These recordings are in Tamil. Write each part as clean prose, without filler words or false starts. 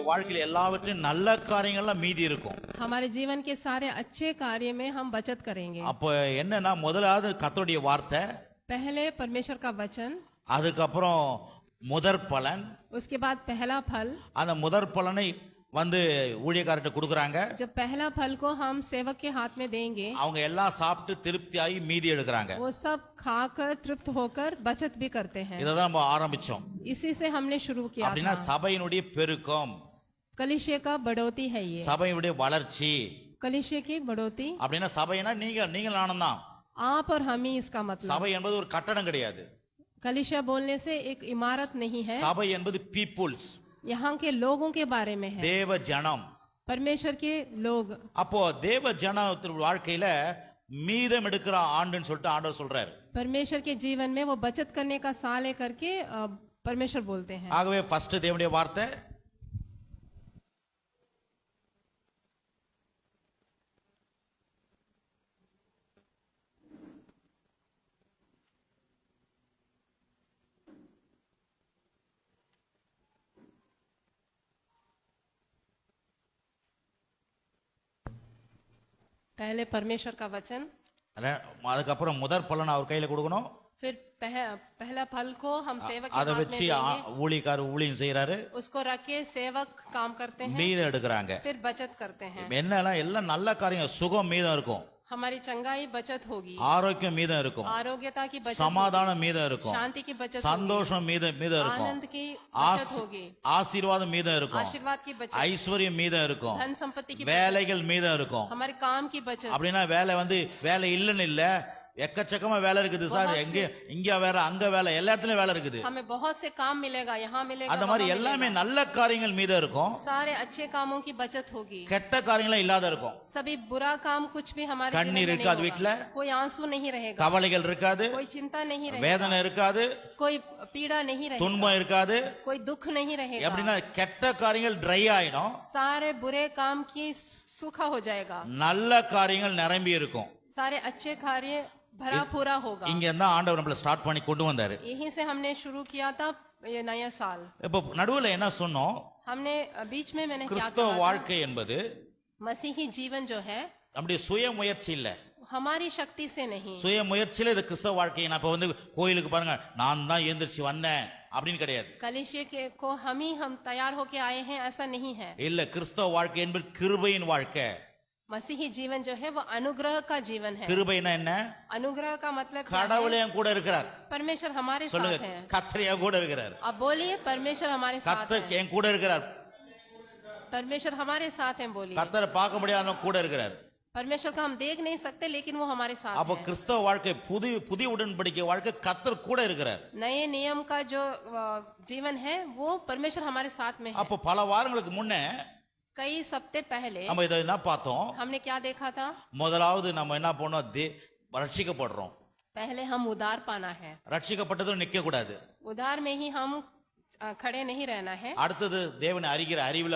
வாழ்க்கையில எல்லாவற்றிலும் நல்ல காரியங்கள்லாம் மீதி இருக்கும். हमारे जीवन के सारे अच्छे कार्य में हम बचत करेंगे। அப்ப என்னன்னா முதலாவது கர்த்தருடைய வார்த்தை, पहले परमेश्वर का वचन, அதுக்கப்புறம் முதற் பலன். उसके बाद पहला फल। அந்த முதற் பலனை வந்து ஊழியக்காரர்கிட்ட கொடுக்கறாங்க. जो पहला फल को हम सेवक के हाथ में देंगे, அவங்க எல்லாம் சாப்பிட்டு திருப்தியாகி மீதி எடுக்கறாங்க. वो सब खाकर तृप्त होकर बचत भी करते हैं। இத தான் நம்ம ஆரம்பிச்சோம். इसी से हमने शुरू किया அப்படினா था। சபையினுடைய பெருக்கம், कलीसिया का बढ़ोतरी है ये, சபையினுடைய வளர்ச்சி. कलीसिया की बढ़ोतरी। அப்படினா சபைனா நீங்க நானும் தான். आप और हम ही इसका मतलब। சபை என்பது ஒரு கட்டடம் கிடையாது. कलीसिया बोलने से एक इमारत नहीं है। சபை என்பது பீப்புள்ஸ், यहाँ के लोगों के बारे में है, தேவ ஜனம், परमेश्वर के लोग। அப்போ தேவ ஜனத்தின் வாழ்க்கையில மீதம் எடுக்கிற ஆண்டுன்னு சொல்லிட்டு ஆண்டவர் சொல்றாரு. परमेश्वर के जीवन में वो बचत करने का साल है करके परमेश्वर बोलते हैं। ஆகவே ஃபர்ஸ்ட் தேவனுடைய வார்த்தை, पहले परमेश्वर का वचन, அதுக்கப்புறம் முதற் பலன் அவர் கையில கொடுக்கணும். फिर पहला फल को हम सेवक के அதை हाथ में வச்சு देंगे। ஊழியக்காரர் ஊழியம் செய்யறாரு, उसको रख के सेवक काम करते हैं, மீதம் எடுக்கிறாங்க. फिर बचत करते हैं। என்னன்னா எல்லாம் நல்ல காரியம், சுகம் மீதம் இருக்கும், हमारी चंगाई बचत होगी, ஆரோக்கியம் மீதம் இருக்கும், आरोग्यता की बचत, சமாதானம் மீதம் இருக்கும், शांति की बचत, சந்தோஷம் மீதம் இருக்கும், आनंद की बचत होगी, ஆசீர்வாதம் மீதம் இருக்கும், आशीर्वाद की बचत, ஐஸ்வர்யம் மீதம் இருக்கும், धन संपत्ति की बचत, வேலைகள் மீதம் இருக்கும். हमारे काम की बचत। அப்படின்னா வேலை இல்லைன்னு இல்ல, எக்கச்சக்கமா வேலை இருக்குது சார். இங்க வேற அங்க வேலை, எல்லா இடத்துலயும் வேலை இருக்குது. हमें बहुत से काम मिलेगा, यहाँ मिलेगा, அந்த மாதிரி वहाँ எல்லாமே मिलेगा। நல்ல காரியங்கள் மீதம் இருக்கும், सारे अच्छे कामों की बचत होगी, கெட்ட காரியங்களும் இல்லாத இருக்கும். सभी बुरा काम कुछ भी हमारे जीवन கண்ணீர் में नहीं இருக்காது होगा। வீட்டுல, कोई आंसू नहीं रहेगा, கவலைகள் இருக்காது, कोई चिंता नहीं रहेगा, வேதனை இருக்காது, कोई पीड़ा नहीं रहेगा, துன்பம் இருக்காது. कोई दुख नहीं रहेगा। எப்படின்னா கெட்ட காரியங்கள் ட்ரை ஆயிடும், सारे बुरे काम की सूखा हो जाएगा, நல்ல காரியங்கள் நிரம்பி இருக்கும். सारे अच्छे कार्य भरा पूरा होगा। இங்க இருந்தா ஆண்டவர் நம்மள ஸ்டார்ட் பண்ணி கொண்டு வந்தாரு. यहीं से हमने शुरू किया था ये नया साल। இப்ப நடுவுல என்ன சொன்னோம்? हमने बीच में मैंने क्या கிறிஸ்தவ कहा था? வாழ்க்கை என்பது मसीही जीवन जो है நம்முடைய சுய முயற்சி இல்ல, हमारी शक्ति से नहीं। சுய முயற்சியில இது கிறிஸ்தவ வாழ்க்கை. நான் இப்ப வந்து கோயிலுக்கு பாருங்க, நான் தான் எந்திரிச்சு வந்தேன் அப்படின்னு கிடையாது. कलीसिया के को हम तैयार होके आए हैं, ऐसा नहीं है। இல்ல, கிறிஸ்தவ வாழ்க்கை என்பது கிருபையின் வாழ்க்கை. मसीही जीवन जो है वो अनुग्रह का जीवन है। கிருபைனா என்ன? अनुग्रह का मतलब क्या है? கடவுளே என் கூட இருக்கிறார். परमेश्वर हमारे साथ சொல்லுங்க, है। கர்த்தர் என் கூட இருக்கிறார். अब बोलिए परमेश्वर हमारे साथ கர்த்தர் है। என் கூட இருக்கிறார். परमेश्वर हमारे साथ है, बोलिए। கர்த்தரை பார்க்க முடியாதவங்க கூட இருக்கிறார். परमेश्वर को हम देख नहीं सकते लेकिन वो हमारे साथ அப்ப है। கிறிஸ்தவ வாழ்க்கை, புதிய உடன்படிக்கை வாழ்க்கை, கர்த்தர் கூட இருக்கிறார். नए नियम का जो जीवन है वो परमेश्वर हमारे साथ में है। அப்ப பல வாரங்களுக்கு முன்ன कई सप्ताह पहले நம்ம இதை என்ன பார்த்தோம்? हमने क्या देखा था? முதலாவது நம்ம என்ன பண்ணோம்? ரட்சிக்கப்படுறோம். पहले हम उद्धार पाना है, ரட்சிக்கப்பட்டதும் நிக்க கூடாது. उद्धार में ही हम खड़े नहीं रहना है। அடுத்தது தேவனை அறிகிற அறிவுல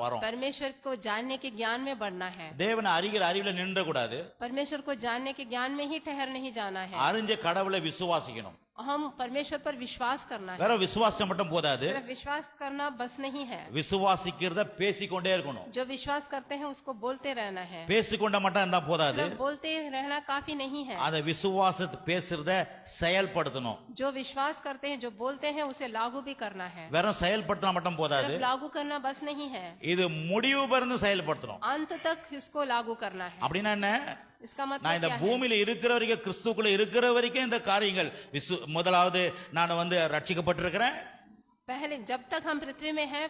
வரோம். परमेश्वर को जानने के ज्ञान में बढ़ना है। தேவனை அறிகிற அறிவுல நின்ற கூடாது. परमेश्वर को जानने के ज्ञान में ही ठहर नहीं जाना है। அறிஞ்ச கடவுளை விசுவாசிக்கணும். हम परमेश्वर पर विश्वास करना है। வேற விசுவாசம் மட்டும் போதாது, सिर्फ विश्वास करना बस नहीं है। விசுவாசிக்கிறத பேசிக்கொண்டே இருக்கணும். जो विश्वास करते हैं उसको बोलते रहना है। பேசிக்கொண்ட மட்டும் இருந்தா போதாது, सिर्फ बोलते रहना काफी नहीं है। அத விசுவாசத்தை பேசுறத செயல்படுத்தணும். जो विश्वास करते हैं, जो बोलते हैं, उसे लागू भी करना है। வெறும் செயல்படுத்தினா மட்டும் போதாது, सिर्फ लागू करना बस नहीं है, இது முடிவு பெருந்து செயல்படுத்தணும். अंत तक इसको लागू करना है। அப்படின்னா என்ன? इसका நான் मतलब இந்த क्या है? பூமியில இருக்கிற வரைக்கும், கிறிஸ்துக்குள்ள இருக்கிற வரைக்கும் இந்த காரியங்கள் முதலாவது நான் வந்து ரட்சிக்கப்பட்டிருக்கிறேன். पहले जब तक हम पृथ्वी में हैं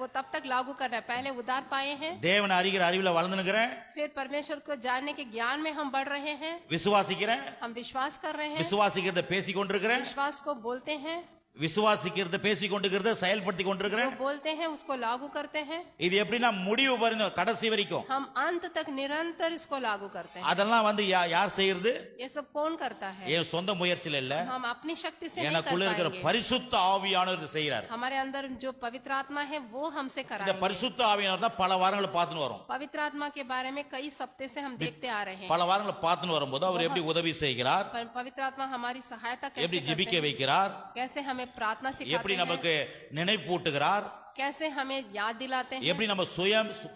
वो तब तक लागू करना है। पहले उद्धार पाए हैं, தேவனை அறிகிற அறிவுல வளர்ந்துக்கிறேன், फिर परमेश्वर को जानने के ज्ञान में हम बढ़ रहे हैं, விசுவாசிக்கிறேன், हम विश्वास कर रहे हैं, விசுவாசிக்கிறத பேசி கொண்டிருக்கிறேன், विश्वास को बोलते हैं, விசுவாசிக்கிறத பேசி கொண்டிருக்கிறத செயல்படுத்தி கொண்டிருக்கிறேன். जो बोलते हैं उसको लागू करते हैं। இது எப்படின்னா முடிவு பாருங்க, கடைசி வரைக்கும். हम अंत तक निरंतर इसको लागू करते हैं। அதெல்லாம் வந்து யார் செய்யறது? ये सब कौन करता है? என் சொந்த முயற்சியில இல்ல, हम अपनी शक्ति से नहीं कर எனக்குள்ள இருக்கிற पाएंगे। பரிசுத்த ஆவியானவர் செய்யறார். हमारे अंदर जो पवित्र आत्मा है वो हमसे இந்த कराएंगे। பரிசுத்த ஆவியானவர் தான் பல வாரங்களை பார்த்துன்னு வரோம். पवित्र आत्मा के बारे में कई सप्ताह से हम देखते आ रहे हैं। பல வாரங்களை பார்த்துன்னு வரும்போது அவர் எப்படி உதவி செய்கிறார், पवित्र आत्मा हमारी सहायता எப்படி कैसे ஜெபிக்க करते हैं, வைக்கிறார், कैसे हमें प्रार्थना எப்படி सिखाते हैं, நமக்கு நினைப்பூட்டுகிறார், कैसे हमें याद दिलाते हैं। எப்படி நம்ம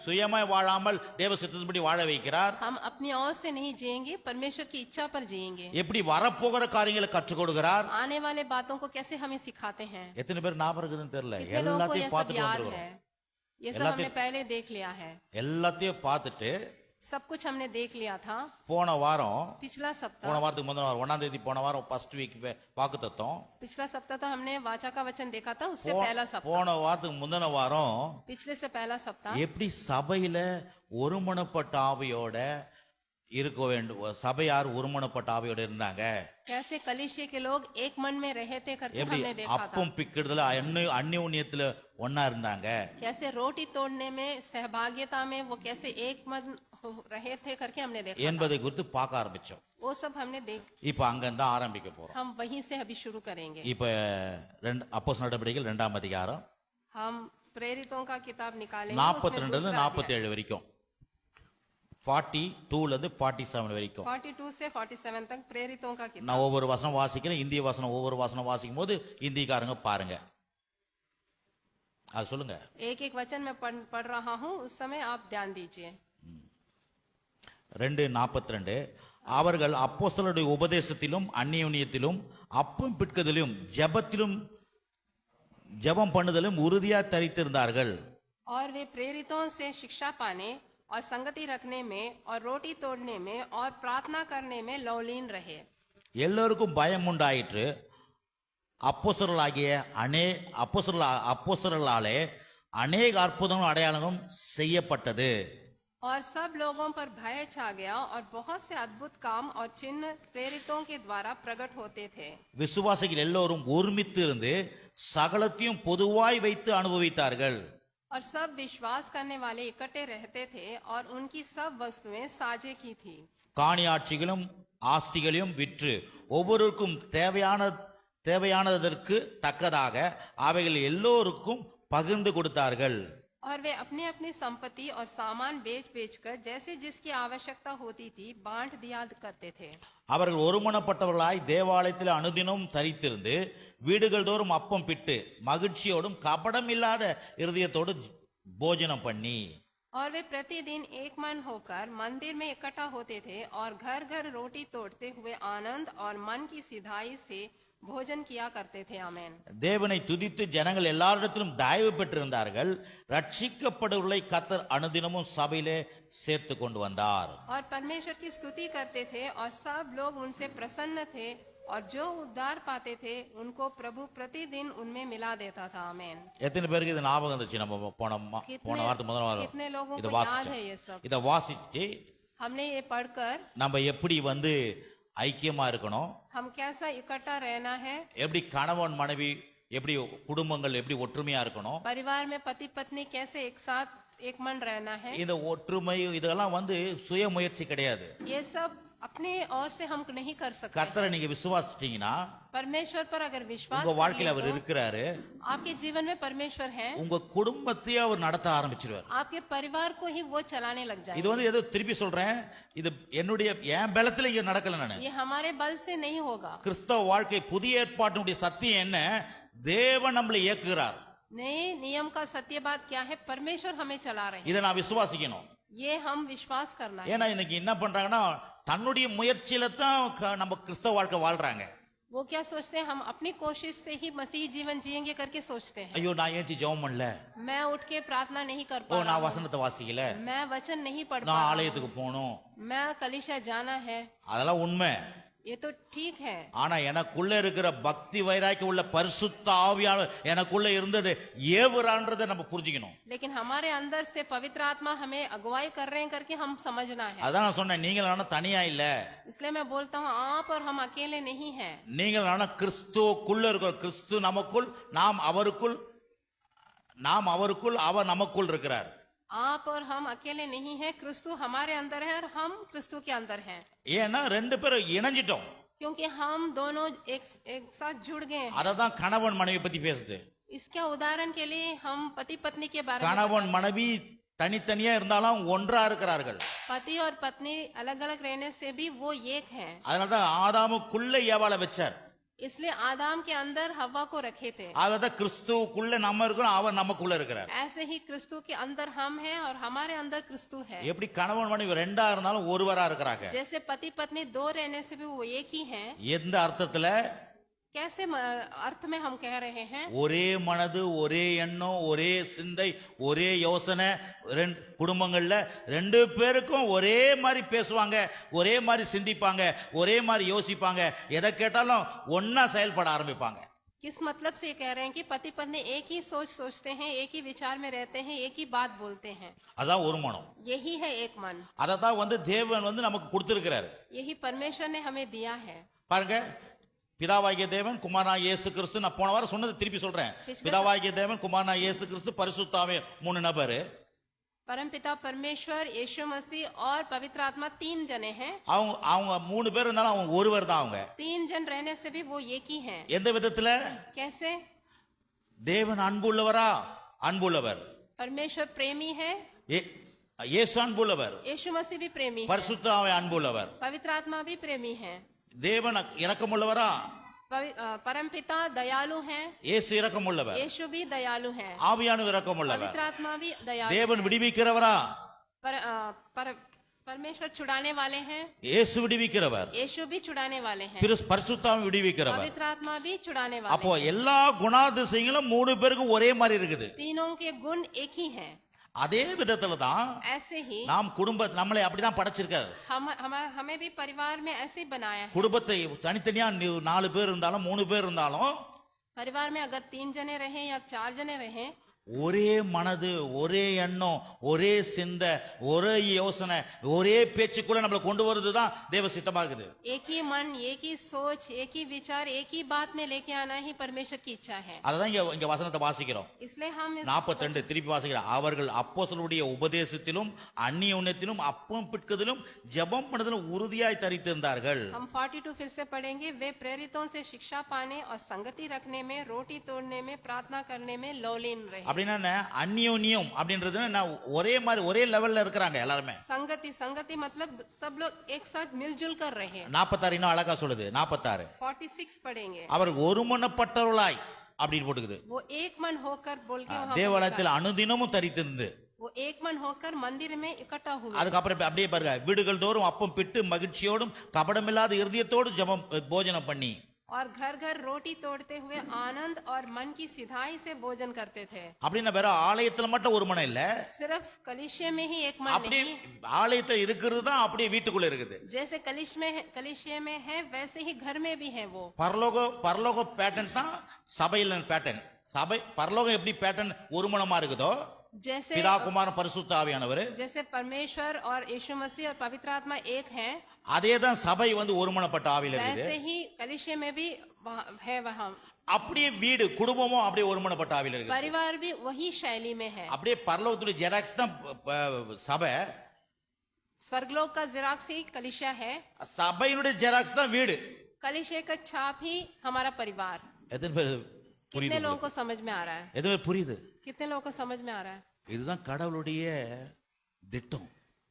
சுயமா வாழாமல் தேவ சித்தத்தின்படி வாழ வைக்கிறார், हम अपनी ओर से नहीं जिएंगे, परमेश्वर की इच्छा पर जिएंगे। எப்படி வரப்போகிற காரியங்களை கற்றுக் கொடுக்கிறார், आने वाले बातों को कैसे हमें सिखाते हैं। எத்தனை பேர் ஞாபகம் இருக்குதுன்னு தெரியல, कितने लोगों को ये எல்லாத்தையும் सब பார்த்துட்டு याद வந்துருவோம். है। ये सब हमने पहले देख लिया है, எல்லாத்தையும் பார்த்துட்டு सब कुछ हमने देख लिया था। போன வாரம் पिछला போன सप्ताह வாரத்துக்கு முதல் வாரம் 1ஆம் தேதி போன வாரம் ஃபர்ஸ்ட் வீக் வாக்கு தத்துவம், पिछला सप्ताह तो हमने वाचा का वचन देखा था, उससे पहला सप्ताह போன வாரத்துக்கு முந்தின வாரம் पिछले से पहला सप्ताह எப்படி சபையில ஒருமனப்பட்ட ஆவியோட இருக்க வேண்டும், சபையார் ஒருமனப்பட்ட ஆவியோட இருந்தாங்க, कैसे कलीसिया के लोग एक मन में रहे थे करके எப்படி हमने देखा था। அப்பம் பிக்கிறதுல அந்யோன்யத்துல ஒன்னா இருந்தாங்க, कैसे रोटी तोड़ने में सहभागिता में वो कैसे एक मन रहे थे करके हमने देखा था। என்பதை குறித்து பார்க்க ஆரம்பிச்சோம். वो सब हमने देख, இப்ப அங்கிருந்து ஆரம்பிக்க போறோம். हम वहीं से अभी शुरू करेंगे। இப்ப அப்போஸ்தலர் நடவடிக்கைகள் 2ஆம் அதிகாரம் हम प्रेरितों का किताब निकालेंगे, 42 ல இருந்து 47 வரைக்கும், 42 ல இருந்து 47 வரைக்கும். 42 से 47 तक प्रेरितों का किताब। நான் ஒவ்வொரு வசனம் வாசிக்கிறேன், இந்திய வசனம் ஒவ்வொரு வசனம் வாசிக்கும் போது இந்திக்காரங்க பாருங்க, அது சொல்லுங்க. एक एक वचन में पढ़ रहा हूँ, उस समय आप ध्यान दीजिए। 2:42 அவர்கள் அப்போஸ்தலருடைய உபதேசத்திலும் அந்நியோன்யத்திலும் அப்பம் பிட்கதிலும் ஜெபம் பண்ணுதலும் உறுதியா தரித்திருந்தார்கள். और वे प्रेरितों से शिक्षा पाने और संगति रखने में और रोटी तोड़ने में और प्रार्थना करने में लौलीन रहे। எல்லோருக்கும் பயம் உண்டாயிற்று. அப்போஸ்தலர்களாலே அநேக அற்புதங்களும் அடையாளங்களும் செய்யப்பட்டது. और सब लोगों पर भय छा गया और बहुत से अद्भुत काम और चिन्ह प्रेरितों के द्वारा प्रकट होते थे। விசுவாசிகள் எல்லோரும் ஒருமித்து இருந்து சகலத்தையும் பொதுவாய் வைத்து அனுபவித்தார்கள். और सब विश्वास करने वाले इकट्ठे रहते थे और उनकी सब वस्तुएं साझे की थी। காணியாட்சிகளும் ஆஸ்திகளையும் விற்று ஒவ்வொருவருக்கும் தேவையானதற்கு தக்கதாக அவைகள் எல்லோருக்கும் பகிர்ந்து கொடுத்தார்கள். और वे अपनी अपनी संपत्ति और सामान बेच बेच कर जैसे जिसकी आवश्यकता होती थी बांट दिया करते थे। அவர்கள் ஒருமனப்பட்டவர்களாய் தேவாலயத்தில் அனுதினம் தரித்திருந்து வீடுகள் தோறும் அப்பம் பிட்டு மகிழ்ச்சியோடும் கபடம் இல்லாத இருதயத்தோடு போஜனம் பண்ணி, और वे प्रतिदिन एक मन होकर मंदिर में इकट्ठा होते थे और घर घर रोटी तोड़ते हुए आनंद और मन की सिधाई से भोजन किया करते थे। आमेन। தேவனை துதித்து ஜனங்கள் எல்லாரிடத்திலும் தயவு பெற்றிருந்தார்கள். ரட்சிக்கப்படுவர்களை கர்த்தர் அனுதினமும் சபையிலே சேர்த்து கொண்டு வந்தார். और परमेश्वर की स्तुति करते थे और सब लोग उनसे प्रसन्न थे और जो उद्धार पाते थे उनको प्रभु प्रतिदिन उनमें मिला देता था। आमेन। எத்தனை பேருக்கு இது ஞாபகம் இருந்துச்சு? நம்ம போன வாரத்துக்கு முதல் வாரம் कितने लोगों இதை को याद है ये सब? இதை வாசிச்சு हमने ये पढ़कर நம்ம எப்படி ஐக்கியமா இருக்கணும், हम कैसा इकट्ठा रहना है, எப்படி கணவன் மனைவி எப்படி குடும்பங்கள் எப்படி ஒற்றுமையா இருக்கணும், परिवार में पति पत्नी कैसे एक साथ एक मन रहना है। இந்த ஒற்றுமை இதெல்லாம் சுய முயற்சி கிடையாது. ये सब अपने ओर से हम नहीं कर सकते। கர்த்தரை நீங்க விசுவாசிட்டீங்கன்னா परमेश्वर पर अगर विश्वास உங்க कर வாழ்க்கையில लिए அவர் तो இருக்கிறாரு, आपके जीवन में परमेश्वर है, உங்க குடும்பத்தையே அவர் நடத்த ஆரம்பிச்சிருவார். आपके परिवार को ही वो चलाने लग जाए। இது ஏதோ திருப்பி சொல்றேன், இது என்னுடைய என் பலத்துல இங்க நடக்கல. நானு ये हमारे बल से नहीं होगा। கிறிஸ்தவ வாழ்க்கை புதிய ஏற்பாட்டினுடைய சத்தியம் என்ன? தேவன் நம்மளை இயக்குகிறார். नए नियम का सत्य बात क्या है? परमेश्वर हमें चला रहे हैं। இதை நான் விசுவாசிக்கணும். ये हम विश्वास करना है। ஏன்னா இன்னைக்கு என்ன பண்றாங்கன்னா தன்னுடைய முயற்சியில தான் நம்ம கிறிஸ்தவ வாழ்க்கை வாழ்றாங்க. वो क्या सोचते हैं? हम अपनी कोशिश से ही मसीह जीवन जिएंगे करके सोचते हैं। ஐயோ நான் ஏன் ஜெபம் பண்ணல, मैं उठ के प्रार्थना नहीं कर ஓ पा रहा நான் हूं, வசனத்தை வாசிக்கல, मैं वचन नहीं पढ़ पा நான் रहा हूं, ஆலயத்துக்கு போகணும், मैं कलीसिया जाना है। அதெல்லாம் உண்மை. ये तो ठीक है, ஆனா எனக்குள்ள இருக்கிற பக்தி வைராக்கியம் உள்ள பரிசுத்த ஆவியானவர் எனக்குள்ள இருந்தது ஏவுறான்றதை நம்ம புரிஞ்சுக்கணும். लेकिन हमारे अंदर से पवित्र आत्मा हमें अगुवाई कर रहे हैं करके हम समझना है। அதான் நான் சொன்னேன், நீங்கள் ஆனா தனியா இல்ல, इसलिए मैं बोलता हूँ आप और हम अकेले नहीं हैं। நீங்கள் ஆனா கிறிஸ்துவுக்குள்ள இருக்கிற, கிறிஸ்து நமக்குள், நாம் அவருக்குள், அவர் நமக்குள் இருக்கிறார். आप और हम अकेले नहीं हैं, क्रिस्तु हमारे अंदर है और हम क्रिस्तु के अंदर हैं। ஏன்னா ரெண்டு பேரும் இணைஞ்சிட்டோம். क्योंकि हम दोनों एक साथ जुड़ गए हैं। அததான் கணவன் மனைவி பத்தி பேசுது. इसके उदाहरण के लिए हम पति पत्नी के बारे में கணவன் மனைவி தனித்தனியா இருந்தாலும் ஒன்றா இருக்கிறார்கள். पति और पत्नी अलग अलग रहने से भी वो एक हैं। அதனாலதான் ஆதாமுக்குள்ள ஏவாளை வச்சார். इसलिए आदाम के अंदर हवा को रखे थे। அததான் கிறிஸ்துவுக்குள்ள நம்ம இருக்கிறோம், அவர் நமக்குள்ள இருக்கிறார். ऐसे ही क्रिस्तु के अंदर हम हैं और हमारे अंदर क्रिस्तु है। எப்படி கணவன் மனைவி ரெண்டா இருந்தாலும் ஒருவரா இருக்கிறாங்க. जैसे पति पत्नी दो रहने से भी वो एक ही हैं। எந்த அர்த்தத்துல? कैसे अर्थ में हम कह रहे हैं? ஒரே மனது, ஒரே எண்ணம், ஒரே சிந்தை, ஒரே யோசனை. குடும்பங்கள்ல ரெண்டு பேருக்கும் ஒரே மாதிரி பேசுவாங்க, ஒரே மாதிரி சிந்திப்பாங்க, ஒரே மாதிரி யோசிப்பாங்க, எதை கேட்டாலும் ஒன்னா செயல்பட ஆரம்பிப்பாங்க. किस मतलब से कह रहे हैं कि पति पत्नी एक ही सोच सोचते हैं, एक ही विचार में रहते हैं, एक ही बात बोलते हैं। அதான் ஒரு மனம். यही है एक मन। அததான் தேவன் நமக்கு கொடுத்திருக்கிறாரு. यही परमेश्वर ने हमें दिया है। பாருங்க, பிதாவாகிய தேவன், குமாரனாகிய இயேசு கிறிஸ்து. நான் போன வாரம் சொன்னது திருப்பி சொல்றேன். பிதாவாகிய தேவன், குமாரனாகிய இயேசு கிறிஸ்து, பரிசுத்த ஆவி, மூணு நபர். परमपिता परमेश्वर, यीशु मसीह और पवित्र आत्मा तीन जने हैं। அவங்க மூணு பேர் இருந்தாலும் அவங்க ஒருவர் தான். அவங்க तीन जन रहने से भी वो एक ही हैं। எந்த விதத்துல? कैसे? தேவன் அன்புள்ளவரா? அன்புள்ளவர். परमेश्वर प्रेमी है। இயேசு அன்புள்ளவர். यीशु मसीह भी प्रेमी है। பரிசுத்த ஆவி அன்புள்ளவர். पवित्र आत्मा भी प्रेमी है। தேவன் இரக்கமுள்ளவரா? परमपिता दयालु हैं। இயேசு இரக்கமுள்ளவர். यीशु भी दयालु हैं। ஆவியானவர் இரக்கமுள்ளவர். पवित्र आत्मा भी दयालु। தேவன் விடுவிக்கிறவரா? परमेश्वर छुड़ाने वाले हैं। இயேசு விடுவிக்கிறவர். यीशु भी छुड़ाने वाले हैं। பரிசுத்த ஆவி விடுவிக்கிறவர். पवित्र आत्मा भी छुड़ाने वाले। அப்போ எல்லா குணாதிசயங்களும் மூணு பேருக்கும் ஒரே மாதிரி இருக்குது. तीनों के गुण एक ही हैं। அதே விதத்துல தான் ऐसे ही நாம் நம்மளை அப்படிதான் படைச்சிருக்காரு. हमें भी परिवार में ऐसे ही बनाया है। குடும்பத்தை தனித்தனியா 4 பேர் இருந்தாலும் 3 பேர் இருந்தாலும் परिवार में अगर 3 जने रहे या 4 जने रहे, ஒரே மனது, ஒரே எண்ணம், ஒரே சிந்தை, ஒரே யோசனை, ஒரே பேச்சுக்குள்ள நம்மளை கொண்டு வருதுதான் தேவ சித்தமா இருக்குது. एक ही मन, एक ही सोच, एक ही विचार, एक ही बात में लेके आना ही परमेश्वर की इच्छा है। அததான் இங்க வசனத்தை வாசிக்கிறோம். इसलिए हम 42 திருப்பி வாசிக்கிறோம். அவர்கள் அப்போஸ்தலருடைய உபதேசத்திலும் அந்நியோன்யத்திலும் அப்பம் பிட்கதிலும் ஜெபம் பண்ணுதலும் உறுதியாய் தரித்திருந்தார்கள். हम 42 फिर से पढ़ेंगे। वे प्रेरितों से शिक्षा पाने और संगति रखने में, रोटी तोड़ने में, प्रार्थना करने में लौलीन रहे। அப்படின்னா அந்நியோன்யம் அப்படின்றது ஒரே மாதிரி ஒரே லெவல்ல இருக்கிறாங்க எல்லாருமே. संगति, संगति मतलब सब लोग एक साथ मिलजुल कर रहे हैं। 46 இன்னும் அழகா சொல்லுது. 46 46 पढ़ेंगे। அவர் ஒருமனப்பட்டவர்களாய் அப்படின்னு போட்டுக்குது. वो एक मन होकर बोल के वहां தேவாலயத்தில் அனுதினமும் தரித்திருந்து, वो एक मन होकर मंदिर में इकट्ठा हुए। அதுக்கப்புறம் அப்படியே பாருங்க, வீடுகள் தோறும் அப்பம் பிட்டு மகிழ்ச்சியோடும் கபடமில்லாத இருதயத்தோடு ஜெபம் போஜனம் பண்ணி, और घर घर रोटी तोड़ते हुए आनंद और मन की सिधाई से भोजन करते थे। அப்படின்னா வேற ஆலயத்துல மட்டும் ஒரு மனம் இல்ல, सिर्फ कलिशे में ही एक मन அப்படியே नहीं। ஆலயத்துல இருக்கிறது தான் அப்படியே வீட்டுக்குள்ள இருக்குது. जैसे कलिशे में है वैसे ही घर में भी है। वो பரலோக பேட்டர்ன் தான் சபையில பேட்டர்ன். சபை பரலோகம் எப்படி பேட்டர்ன் ஒரு மனமா இருக்குதோ, जैसे பிதா குமாரன் பரிசுத்த ஆவியானவர், जैसे परमेश्वर और यीशु मसीह और पवित्र आत्मा एक है, அதேதான் சபை ஒருமனப்பட்ட ஆவியில இருக்குது. वैसे ही कलिशे में भी है वहाँ। அப்படியே வீடு குடும்பமும் அப்படியே ஒருமனப்பட்ட ஆவியில இருக்கு. परिवार भी वही शैली में है। அப்படியே பரலோகத்துடைய ஜெராக்ஸ் தான் சபை, स्वर्गलोक का जेरॉक्स ही कलिशा है, சபையினுடைய ஜெராக்ஸ் தான் வீடு. कलिशे का छाप ही हमारा परिवार। எத்தனை பேர் कितने புரியுது? लोगों को समझ में आ रहा है? எத்தனை பேர் புரியுது? कितने लोगों को समझ में आ रहा है? இதுதான் கடவுளுடைய திட்டம்.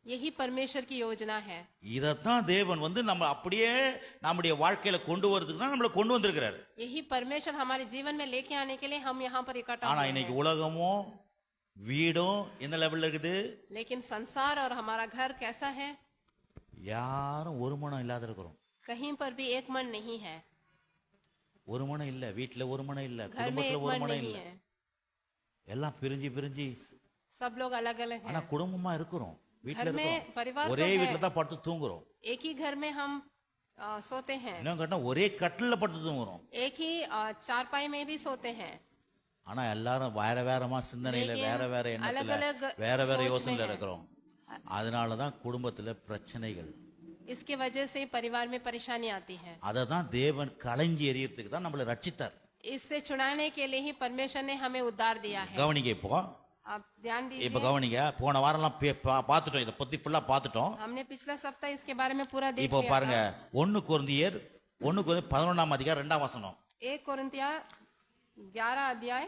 यही परमेश्वर की योजना है। இதத்தான் தேவன் நம்ம அப்படியே நம்முடைய வாழ்க்கையில கொண்டு வரதுக்கு தான் நம்மள கொண்டு வந்திருக்கிறார். यही परमेश्वर हमारे जीवन में लेके आने के लिए हम यहाँ पर इकट्ठा ஆனா हुए இன்னைக்கு हैं। உலகமும் வீடும் என்ன லெவல்ல இருக்குது? लेकिन संसार और हमारा घर कैसा है? யாரும் ஒரு மனம் இல்லாத இருக்கிறோம். कहीं पर भी एक मन नहीं है। ஒரு மனம் இல்ல, வீட்டுல ஒரு மனம் இல்ல, घर में குடும்பத்துல एक ஒரு मन மனம் नहीं இல்ல, है। எல்லாம் பிரிஞ்சு सब लोग अलग अलग ஆனா हैं। குடும்பமா இருக்கிறோம், வீட்டுல घर में இருக்கிறோம், परिवार ஒரே तो வீட்டுல है। தான் படுத்து தூங்குறோம். एक ही घर में हम सोते हैं। இன்னும் கேட்டா ஒரே கட்டில படுத்து தூங்குறோம். एक ही चारपाई में भी सोते हैं। ஆனா எல்லாரும் வேறமா சிந்தனையில, வேற எண்ணத்துல, अलग-अलग வேற सोच யோசனையில में है। இருக்கிறோம். அதனாலதான் குடும்பத்துல பிரச்சனைகள். इसके वजह से परिवार में परेशानी आती है। அததான் தேவன் களைஞ்சி எறியறதுக்கு தான் நம்மளை ரட்சித்தார். इससे छुड़ाने के लिए ही परमेश्वर ने हमें उद्धार दिया है। கவனிங்க, இப்போ आप ध्यान இப்ப दीजिए। கவனிங்க, போன வாரம்லாம் பார்த்துட்டோம், இதை பத்தி ஃபுல்லா பார்த்துட்டோம். हमने पिछला सप्ताह इसके बारे में पूरा देख இப்போ लिया பாருங்க, था। 1 கொரிந்தியர் 11 அதிகாரம் 2 வசனம். 1 कोरिन्थिया 11 अध्याय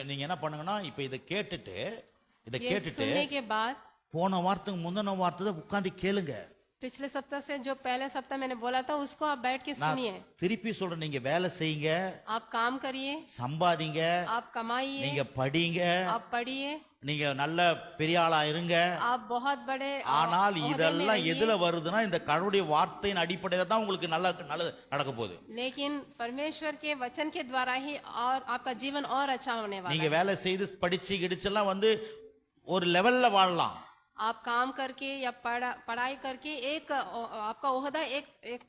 நீங்க என்ன பண்ணுங்கன்னா, இப்ப இதை கேட்டுட்டு ये सुनने के बाद போன வாரத்துக்கு முந்தின வாரத்தை உட்கார்ந்து கேளுங்க. पिछले सप्ताह से जो पहले सप्ताह मैंने बोला था उसको आप बैठ के நான் सुनिए। திருப்பி சொல்றேன், நீங்க வேலை செய்யுங்க, आप काम करिए, சம்பாதிங்க, आप कमाइए, நீங்க படிங்க, आप पढ़िए, நீங்க நல்ல பெரிய ஆளா இருங்க. आप बहुत बड़े ஆனால் ओहदे में இதெல்லாம் रहिए। எதுல வருதுன்னா இந்த கடவுளுடைய வார்த்தையின் அடிப்படையில தான் உங்களுக்கு நல்லது நடக்க போகுது. लेकिन परमेश्वर के वचन के द्वारा ही और आपका जीवन और अच्छा होने वाला நீங்க है। வேலை செய்து படிச்சு கிடிச்செல்லாம் வந்து ஒரு லெவல்ல வாழலாம். आप काम करके या पढ़ाई करके एक आपका ओहदा एक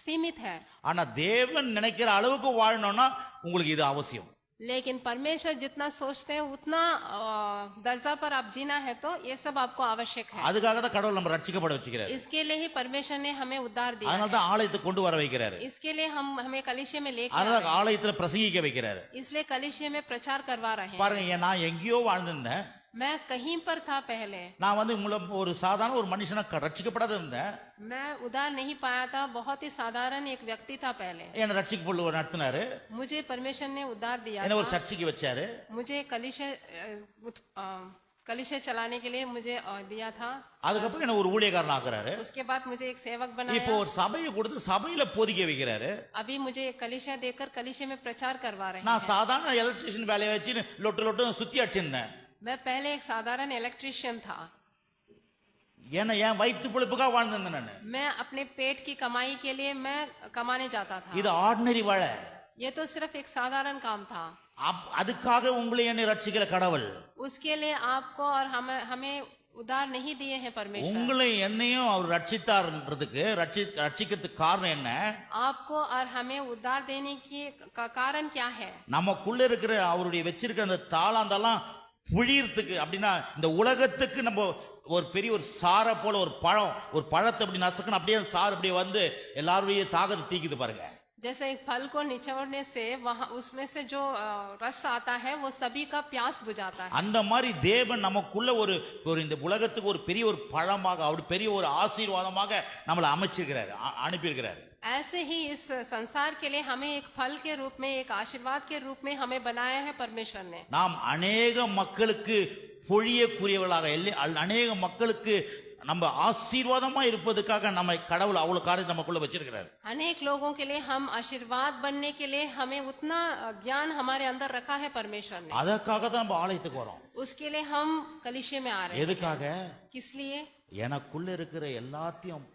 सीमित है, ஆனா தேவன் நினைக்கிற அளவுக்கு வாழணும்னா உங்களுக்கு இது அவசியம். लेकिन परमेश्वर जितना सोचते हैं उतना दर्जा पर आप जीना है तो ये सब आपको आवश्यक है। அதுக்காக தான் கடவுள் நம்ம ரட்சிக்கப்பட வச்சுக்கிறாரு. इसके लिए ही परमेश्वर ने हमें उद्धार दिया அதனால தான் ஆலயத்துக்கு கொண்டு வர வைக்கிறாரு. इसके लिए हमें कलीसिया में लेकर அதனால ஆலயத்துல பிரசங்கிக்க வைக்கிறாரு. इसलिए कलीसिया में प्रचार करवा रहे हैं। பாருங்க, நான் எங்கேயோ வாழ்ந்திருந்தேன். मैं कहीं पर था पहले, நான் வந்து ஒரு சாதாரண ஒரு மனுஷனா ரட்சிக்கப்படாத இருந்தேன். मैं उद्धार नहीं पाया था, बहुत ही साधारण एक व्यक्ति था पहले। என்ன ரட்சிக்கப்பட நடத்தினாரு, मुझे परमेश्वर ने उद्धार दिया என்ன ஒரு था, சர்ச்சைக்கு வச்சாரு. मुझे कलीसिया चलाने के लिए मुझे दिया था। அதுக்கப்புறம் என்ன ஒரு ஊழியக்காரன் ஆக்குறாரு. उसके बाद मुझे एक सेवक இப்போ बनाया। ஒரு சபையை கொடுத்து சபையில போதிக்க வைக்கிறாரு. अभी मुझे एक कलीसिया देकर कलीसिया में प्रचार करवा रहे நான் हैं। சாதாரண எலக்ட்ரிஷியன் வேலையை வச்சு லொட்டு சுத்தி அடிச்சிருந்தேன். मैं पहले एक साधारण इलेक्ट्रिशियन था। ஏன்னா என் வயிற்று பிழைப்புக்காக வாழ்ந்திருந்தேன் நான். मैं अपने पेट की कमाई के लिए मैं कमाने जाता था। இது ஆர்டினரி வாழை. ये तो सिर्फ एक साधारण काम था। அதுக்காக உங்களை என்னை ரட்சிக்கிற கடவுள் उसके लिए आपको और हमें उद्धार नहीं दिए हैं परमेश्वर। உங்களை என்னையும் அவர் ரட்சித்தார்ன்றதுக்கு ரட்சிக்கிறதுக்கு காரணம் என்ன? आपको और हमें उद्धार देने की कारण क्या है? நமக்குள்ள இருக்கிற அவருடைய வச்சிருக்கிற அந்த தாளாந்தெல்லாம் புழியறதுக்கு. அப்படின்னா இந்த உலகத்துக்கு நம்ம ஒரு பெரிய ஒரு சாரை போல ஒரு பழத்தை அப்படி நசுக்கணும், அப்படியே சாறு அப்படியே வந்து எல்லாருடைய தாகத்தை தீக்குது பாருங்க. जैसे एक फल को निचोड़ने से वहाँ उसमें से जो रस आता है वो सभी का प्यास बुझाता है। அந்த மாதிரி தேவன் நமக்குள்ள ஒரு இந்த உலகத்துக்கு ஒரு பெரிய ஒரு பழமாக அவர் பெரிய ஒரு ஆசீர்வாதமாக நம்மளை அமைச்சிருக்கிறாரு, அனுப்பியிருக்கிறாரு. ऐसे ही इस संसार के लिए हमें एक फल के रूप में, एक आशीर्वाद के रूप में हमें बनाया है परमेश्वर ने। நாம் अनेक மக்களுக்கு பொழியக்கூடியவர்களாக, अनेक மக்களுக்கு நம்ம ஆசீர்வாதமா இருப்பதற்காக நம்ம கடவுள் அவ்வளவு காரியம் நமக்குள்ள வச்சிருக்கிறார். अनेक लोगों के लिए हम आशीर्वाद बनने के लिए हमें उतना ज्ञान हमारे अंदर रखा है परमेश्वर ने। அதற்காக தான் நம்ம ஆலயத்துக்கு வரோம். उसके लिए हम कलीसिया में आ रहे हैं। எதுக்காக? किस लिए? எனக்குள்ள இருக்கிற எல்லாத்தையும்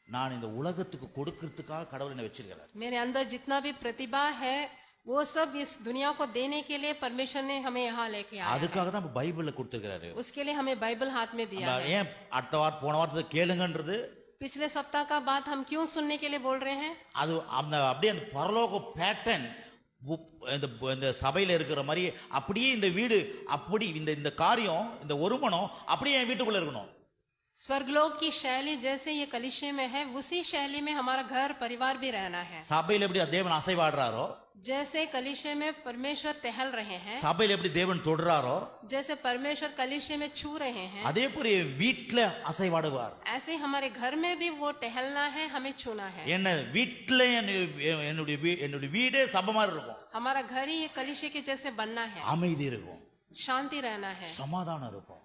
நான் இந்த உலகத்துக்கு கொடுக்கிறதுக்காக கடவுள் என்ன வச்சிருக்கிறார். मेरे अंदर जितना भी प्रतिभा है वो सब इस दुनिया को देने के लिए परमेश्वर ने हमें यहाँ लेके आया। அதுக்காக தான் பைபிள்ல கொடுத்திருக்கிறாரு. उसके लिए हमें बाइबल हाथ में दिया है। ஏன் அடுத்த வாரம் போன வாரத்தை கேளுங்கன்றது पिछले सप्ताह का बात हम क्यों सुनने के लिए बोल रहे हैं? அது அப்படியே அந்த பரலோக பேட்டர்ன் இந்த சபையில இருக்கிற மாதிரி அப்படியே இந்த வீடு அப்படி இந்த காரியம் இந்த ஒருமனம் அப்படியே என் வீட்டுக்குள்ள இருக்கணும். स्वर्गलोक की शैली जैसे ये कलीसिया में है उसी शैली में हमारा घर परिवार भी रहना है। சபையில எப்படி தேவன் அசைவாடுறாரோ, जैसे कलीसिया में परमेश्वर टहल रहे हैं, சபையில எப்படி தேவன் தொடுறாரோ, जैसे परमेश्वर कलीसिया में छू रहे हैं, அதே போல வீட்ல அசைவாடுவார். ऐसे हमारे घर में भी वो टहलना है, हमें छूना है। என்ன வீட்ல என்னுடைய வீடே சபை மாதிரி இருக்கும். हमारा घर ही कलीसिया के जैसे बनना है। அமைதி இருக்கும், शांति रहना है, சமாதானம் இருக்கும்,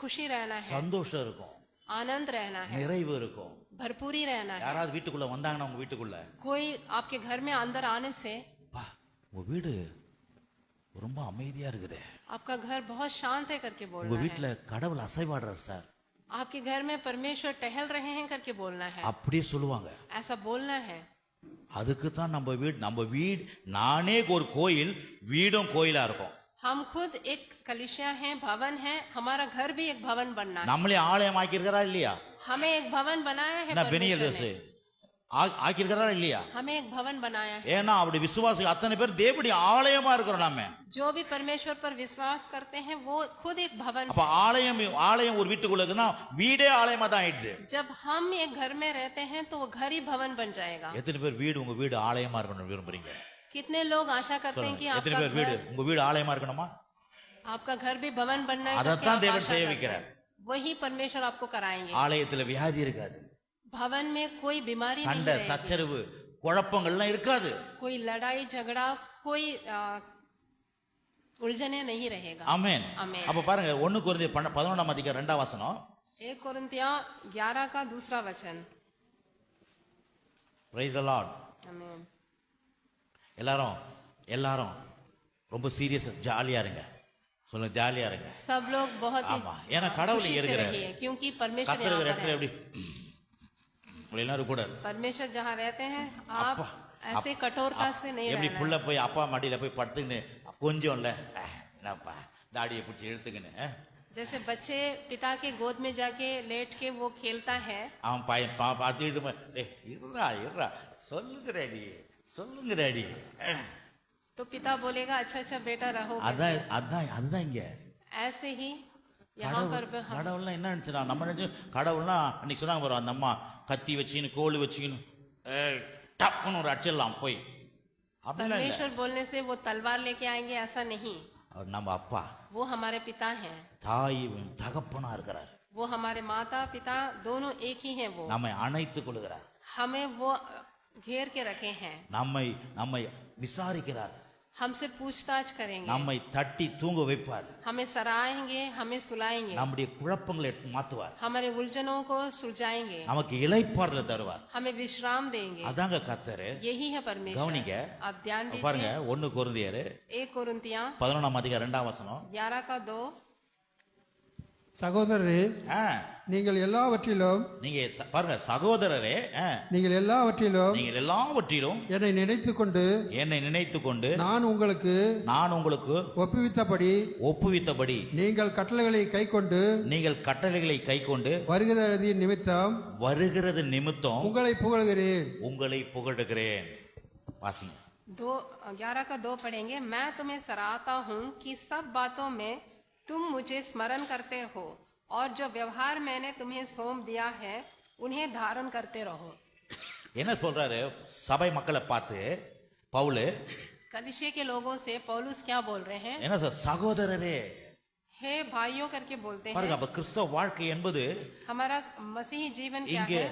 खुशी रहना है, சந்தோஷம் இருக்கும், आनंद रहना है, நிறைவு இருக்கும். भरपूरी रहना है। யாராவது வீட்டுக்குள்ள வந்தாங்கன்னா உங்க வீட்டுக்குள்ள कोई आपके घर में अंदर आने से உங்க வீடு ரொம்ப அமைதியா இருக்குது, आपका घर बहुत शांत है करके உங்க बोलना है। வீட்டுல கடவுள் அசைவாடுறார் சார், आपके घर में परमेश्वर टहल रहे हैं करके बोलना है, அப்படியே சொல்லுவாங்க. ऐसा बोलना है। அதுக்கு தான் நம்ம வீடு நானே ஒரு கோயில், வீடும் கோயிலா இருக்கும். हम खुद एक कलीसिया है, भवन है, हमारा घर भी एक भवन बनना है। நம்மளே ஆலயம் ஆக்கியிருக்கிறா இல்லையா? हमें एक भवन बनाया है நான் பெனியல் परमेश्वर ने। ஆக்கியிருக்கிறா இல்லையா? हमें एक भवन बनाया है। ஏன்னா அப்படி விசுவாசி அத்தனை பேர் தேவனுடைய ஆலயமா இருக்கிறோம் நாம. जो भी परमेश्वर पर विश्वास करते हैं वो खुद एक भवन அப்ப है। ஆலயம் ஒரு வீட்டுக்குள்ள இருக்குன்னா வீடே ஆலயமா தான் ஆயிடுது. जब हम एक घर में रहते हैं तो वो घर ही भवन बन जाएगा। எத்தனை பேர் உங்க வீடு ஆலயமா இருக்கணும் விரும்புறீங்க? कितने लोग आशा करते हैं कि எத்தனை आपका பேர் घर உங்க வீடு ஆலயமா இருக்கணுமா? आपका घर भी भवन बनना है करके அதைத்தான் आप தேவன் आशा செய்ய करते வைக்கிறார். हैं। वही परमेश्वर आपको कराएंगे। ஆலயத்துல வியாதி இருக்காது, भवन में कोई बीमारी नहीं சண்டை रहेगी, उलझने नहीं रहेगा। ஆமென். ஆமென். அப்ப பாருங்க 1 கொரிந்தியர் 11ஆம் அதிகாரம் 2ஆம் வசனம். 1 कोरिन्थियों 11 का दूसरा वचन। Praise the Lord. आमीन। எல்லாரும் ரொம்ப சீரியஸா ஜாலியா இருங்க. சொல்லுங்க ஜாலியா இருங்க. सब लोग बहुत ही ஆமா. ஏன்னா கடவுள் खुशी இங்க से இருக்கிறார். रहिए, क्योंकि परमेश्वर கர்த்தர் यहाँ இருக்கிற पर இடத்துல है। எப்படி எல்லாரும் கூட परमेश्वर जहाँ रहते हैं आप அப்பா, ऐसे कठोरता से नहीं எப்படி रहना புள்ள है। போய் அப்பா மடியில போய் படுத்துக்கின்னு கொஞ்சம்ல என்னப்பா தாடியை பிடிச்சி இழுத்துக்கின்னு जैसे बच्चे पिता के गोद में जाके लेट के वो खेलता है, அவன் பையன் பார்த்து இழுத்து இருறா சொல்லுங்க டாடி तो पिता बोलेगा अच्छा अच्छा बेटा रहो। அதுதான் இங்க ऐसे ही यहाँ पर भी हम கடவுள்லாம் என்ன நினைச்சா நம்ம நினைச்சு கடவுள்னா அன்னைக்கு சொன்னாங்க பாரு அந்த அம்மா கத்தி வச்சுக்கின்னு கோல் வச்சுக்கின்னு டப்புன்னு ஒரு அடிச்சிடலாம் போய் அப்படிலாம் இல்ல. परमेश्वर बोलने से वो तलवार लेके आएंगे, ऐसा नहीं। அவர் நம்ம அப்பா वो हमारे पिता हैं, தாய் தகப்பனா இருக்கிறார். वो हमारे माता पिता दोनों एक ही हैं। वो நம்மை அணைத்துக் கொள்கிறார். हमें वो घेर के रखे हैं, நம்மை விசாரிக்கிறார். हमसे पूछताछ करेंगे, நம்மை தட்டி தூங்க வைப்பார். हमें सराहेंगे, हमें सुलाएंगे, நம்முடைய குழப்பங்களை மாத்துவார். हमारे उलझनों को सुलझाएंगे, நமக்கு இளைப்பாறுதலை தருவார். हमें विश्राम देंगे। அதாங்க கர்த்தர். यही है परमेश्वर। கவனிங்க. आप ध्यान பாருங்க दीजिए। 1 கொரிந்தியர் 1 कोरिन्थियों 11ஆம் அதிகாரம் 2ஆம் வசனம். 11 का 2। சகோதரரே, ஆ, நீங்கள் எல்லாவற்றிலும் நீங்க பாருங்க சகோதரரே, நீங்கள் எல்லாவற்றிலும் நீங்கள் எல்லாவற்றிலும் என்னை நினைத்துக் கொண்டு நான் உங்களுக்கு ஒப்புவித்தபடி நீங்கள் கட்டளைகளை கைக்கொண்டு வருகிறது நிமித்தம் உங்களை புகழுகிறேன். வாசிங்க. 11 का 2 पढ़ेंगे। मैं तुम्हें सराहता हूँ कि सब बातों में तुम मुझे स्मरण करते हो और जो व्यवहार मैंने तुम्हें सौंप दिया है उन्हें धारण करते रहो। என்ன சொல்றாரு சபை மக்களை பார்த்து பவுல்? कलीसिया के लोगों से पौलुस क्या बोल रहे हैं? என்ன சார் சகோதரரே, हे भाइयों करके बोलते பாருங்க. हैं। அப்ப கிறிஸ்தவ வாழ்க்கை என்பது हमारा मसीही जीवन क्या இங்க है?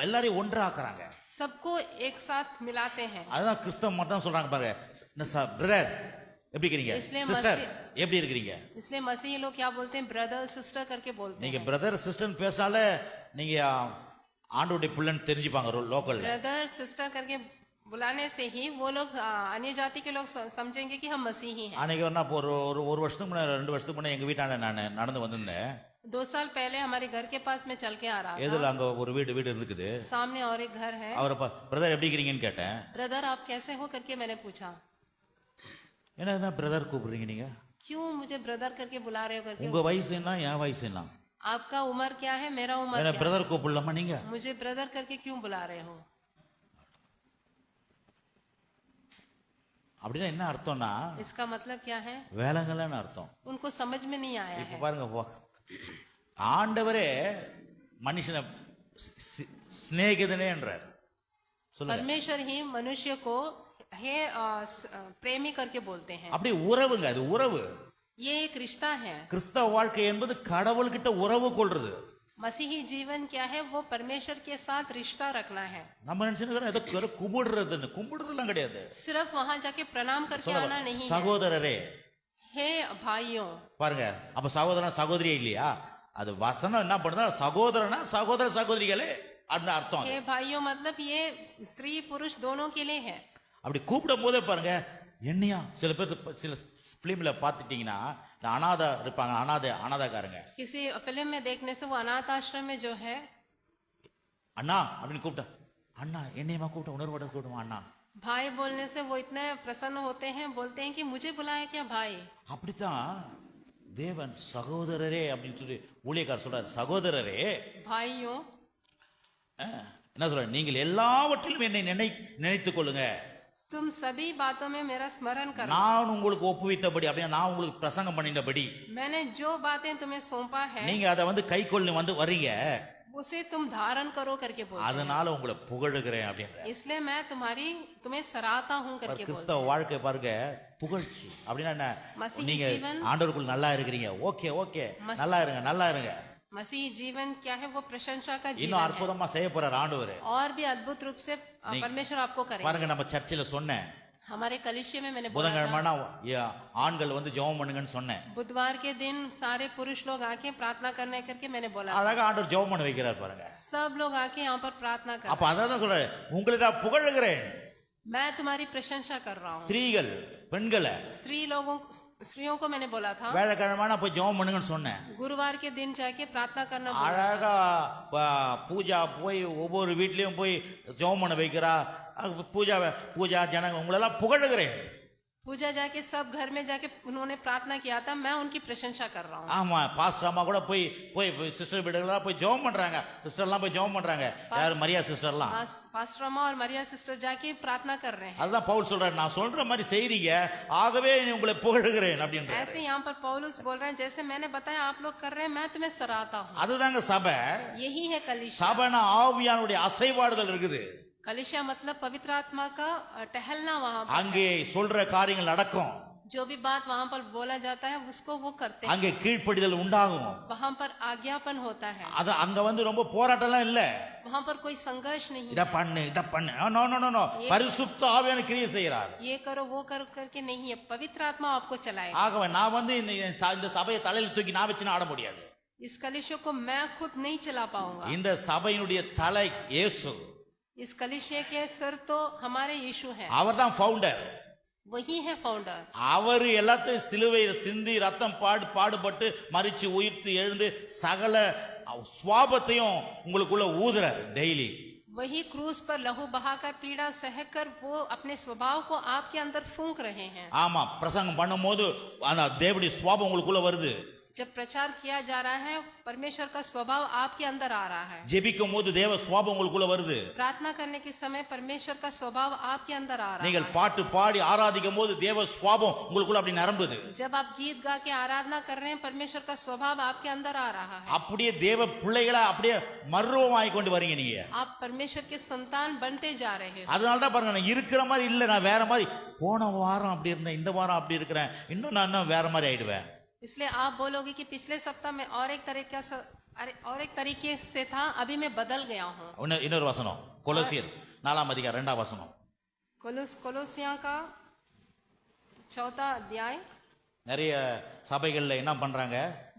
எல்லாரையும் ஒன்றாக்குறாங்க. सबको एक साथ मिलाते हैं। அதான் கிறிஸ்தவ மதம் சொல்றாங்க பாருங்க. பிரதர் எப்படி இருக்கீங்க, इसलिए சிஸ்டர் எப்படி இருக்கீங்க? इसलिए मसीही लोग क्या बोलते हैं? ब्रदर सिस्टर करके बोलते நீங்க हैं। பிரதர் சிஸ்டர் பேசாலே நீங்க ஆண்டோடைய பிள்ளைன்னு தெரிஞ்சுப்பாங்க லோக்கல்ல. ब्रदर सिस्टर करके बुलाने से ही वो लोग अन्य जाति के लोग समझेंगे कि हम मसीही हैं। அன்னைக்கு ஒரு வருஷத்துக்கு முன்னாடி 2 வருஷத்துக்கு முன்னாடி எங்க வீட்டாண்ட நான் நடந்து வந்திருந்தேன். 2 साल पहले हमारे घर के पास में चल के आ रहा था। எதுல அங்க ஒரு வீடு இருக்குது. सामने और एक घर है। அவரை பிரதர் எப்படி இருக்கீங்கன்னு கேட்டேன். ब्रदर आप कैसे हो करके मैंने पूछा। என்ன பிரதர் கூப்பிடுறீங்க நீங்க? क्यों मुझे ब्रदर करके बुला रहे हो करके। உங்க வயசு என்ன, என் வயசு என்ன? आपका उम्र क्या है, मेरा उम्र என்ன क्या பிரதர் கூப்பிடலாமா நீங்க? है? मुझे ब्रदर करके क्यों बुला रहे हो? அப்படின்னா என்ன அர்த்தம்னா इसका मतलब क्या है? வேலைங்கள்னு அர்த்தம். उनको समझ में नहीं आया இப்ப है। பாருங்க ஆண்டவரே மனுஷனை சிநேகிதனே என்றார். சொல்லுங்க. परमेश्वर ही मनुष्य को हे प्रेमी करके बोलते हैं। அப்படி உறவுங்க, அது உறவு. ये एक रिश्ता है। கிறிஸ்தவ வாழ்க்கை என்பது கடவுள்கிட்ட உறவு கொள்றது. मसीही जीवन क्या है? वो परमेश्वर के साथ रिश्ता रखना है। நம்ம நினைச்சுக்கிறோம் ஏதோ கும்பிடுறதுலாம் கிடையாது. सिर्फ वहां जाके प्रणाम करके आना नहीं है। சகோதரரே, हे भाइयों। பாருங்க அப்ப சகோதரன் சகோதரியே இல்லையா? அது வசனம் என்ன பண்ணுதா சகோதரனா சகோதர சகோதரிகளே அப்படின்னு அர்த்தம். हे भाइयों मतलब ये स्त्री पुरुष दोनों के लिए है। அப்படி கூப்பிடும் போதே பாருங்க என்னையா சில பேர் சில பிலிம்ல பாத்துட்டீங்கன்னா இந்த அனாதை இருப்பாங்க, அனாதைக்காரங்க. किसी फिल्म में देखने से वो अनाथ आश्रम में जो है அண்ணா அப்படின்னு கூப்பிட்டா அண்ணா என்னையமா கூப்பிட்ட உணர்வோட கூப்பிடுவான் அண்ணா. भाई बोलने से वो इतने प्रसन्न होते हैं, बोलते हैं कि मुझे बुलाया क्या भाई। அப்படித்தான் தேவன் சகோதரரே அப்படின்னு சொல்லி ஊழியக்காரர் சொல்றாரு. சகோதரரே, भाइयों என்ன சொல்ற, நீங்கள் எல்லாவற்றிலும் என்னை நினைத்துக் கொள்ளுங்க. तुम सभी बातों में मेरा स्मरण करो। நான் உங்களுக்கு ஒப்புவித்தபடி அப்படின்னா நான் உங்களுக்கு பிரசங்கம் பண்ணினபடி मैंने जो बातें तुम्हें सौंपा है நீங்க அதை கைக்கொள்ளு வர்றீங்க. उसे तुम धारण करो करके बोलते हैं। அதனால உங்களை புகழுகிறேன் அப்படின்ற. इसलिए मैं तुम्हें सराहता हूँ करके बोलते கிறிஸ்தவ வாழ்க்கை பாருங்க புகழ்ச்சி அப்படின்னா என்ன? मसीही நீங்க जीवन ஆண்டவருக்குள் நல்லா இருக்கிறீங்க. ஓகே நல்லா இருங்க. मसीही जीवन क्या है? वो प्रशंसा का இன்னும் जीवन है। அற்புதமா செய்ய போறார் ஆண்டவர். और भी अद्भुत रूप से परमेश्वर आपको करेगा। பாருங்க நம்ம சர்ச்சில் சொன்னேன் हमारे कलिशे में मैंने बोला था, புதன்கிழமைனா ஆண்கள் வந்து ஜெபம் பண்ணுங்கன்னு சொன்னேன். बुधवार के दिन सारे पुरुष लोग आके प्रार्थना करने करके मैंने बोला था। அழகா ஆண்டவர் ஜெபம் பண்ண வைக்கிறார் பாருங்க. सब लोग आके यहाँ पर प्रार्थना कर அப்ப அதான் சொல்றேன், உங்களை நான் புகழுகிறேன். मैं तुम्हारी प्रशंसा कर रहा हूँ। ஸ்திரீகள் பெண்களை स्त्रियों को मैंने बोला था வேலைக்கிழமைனா போய் ஜெபம் பண்ணுங்கன்னு சொன்னேன். गुरुवार के दिन जाके प्रार्थना करना बोला। அழகா பூஜா போய் ஒவ்வொரு வீட்லயும் போய் ஜெபம் பண்ண வைக்கிறா. பூஜா ஜனங்க உங்களெல்லாம் புகழுகிறேன். पूजा जाके सब घर में जाके उन्होंने प्रार्थना किया था, मैं उनकी प्रशंसा कर रहा हूँ। ஆமா பாஸ்டர் அம்மா கூட போய் சிஸ்டர் வீடுகளா போய் ஜெபம் பண்றாங்க. சிஸ்டர்லாம் போய் ஜெபம் பண்றாங்க. யார் மரியா சிஸ்டர்லாம். पास्टर अम्मा और मरिया सिस्टर जाके प्रार्थना कर रहे हैं। அதுதான் பவுல் சொல்றாரு, நான் சொல்ற மாதிரி செய்றீங்க, ஆகவே உங்களை புகழுகிறேன் அப்படின்றாரு. ऐसे यहाँ पर पौलुस बोल रहे हैं, जैसे मैंने बताया आप लोग कर रहे हैं, मैं तुम्हें सराहता हूँ। அதுதாங்க சபை. यही है कलीसिया। சபைனா ஆவியானுடைய அசைவாடுதல் இருக்குது. कलीसिया मतलब पवित्र आत्मा का टहलना, वहाँ पर அங்கே சொல்ற காரியங்கள் நடக்கும். जो भी बात वहाँ पर बोला जाता है उसको वो करते हैं। அங்கே கீழ்ப்படிதல் உண்டாகும். वहाँ पर आज्ञापन होता है। அது அங்க வந்து ரொம்ப போராட்டம்லாம் இல்ல. वहाँ पर कोई संघर्ष नहीं। இத பண்ணு நோ நோ நோ நோ, பரிசுத்த ஆவியான கிரியை செய்கிறார். ये करो वो करो करके नहीं है, पवित्र आत्मा आपको चलाएगा। ஆகவே நான் வந்து இந்த சபையை தலையில தூக்கி நான் வச்சு ஆட முடியாது. इस कलीसिया को मैं खुद नहीं चला पाऊंगा। இந்த சபையினுடைய தலை இயேசு. इस कलीसिया के सर तो हमारे यीशु हैं। அவர்தான் ஃபவுண்டர். वही है फाउंडर। அவர் எல்லாத்தையும் சிலுவையில் சிந்தி ரத்தம் பாடுபட்டு மரிச்சு உயிர்த்து எழுந்து சகல சுவாபத்தையும் உங்களுக்குள்ள ஊதுறார் டெய்லி. वही क्रूस पर लहू बहाकर पीड़ा सहकर वो अपने स्वभाव को आपके अंदर फूंक रहे हैं। ஆமா பிரசங்கம் பண்ணும்போது அந்த தேவனுடைய சுவாபம் உங்களுக்குள்ள வருது. जब प्रचार किया जा रहा है परमेश्वर का स्वभाव आपके अंदर आ रहा है। ஜெபிக்கும் போது தேவ சுவாபம் உங்களுக்குள்ள வருது. प्रार्थना करने के समय परमेश्वर का स्वभाव आपके अंदर आ रहा है। நீங்கள் பாட்டு பாடி ஆராதிக்கும் போது தேவ சுவாபம் உங்களுக்குள்ள அப்படி நிரம்புது. जब आप गीत गा के आराधना कर रहे हैं परमेश्वर का स्वभाव आपके अंदर आ रहा है। அப்படியே தேவ பிள்ளைகளா அப்படியே மர்வமாய் கொண்டு வரீங்க நீங்க. आप परमेश्वर के संतान बनते जा रहे हो। அதனால தான் பாருங்க, நான் இருக்கிற மாதிரி இல்ல, நான் வேற மாதிரி, போன வாரம் அப்படி இருந்தேன், இந்த வாரம் அப்படி இருக்கிறேன், இன்னும் நான் வேற மாதிரி ஆயிடுவேன். इसलिए आप बोलोगे कि पिछले सप्ताह में और एक तरीके से था, अभी मैं बदल गया हूँ। இன்னொரு வசனம் கொலோசியர் 4ஆம் அதிகாரம் 2ஆம் வசனம். कोलोसिया का 4वां अध्याय। நிறைய சபைகள்ல என்ன பண்றாங்க,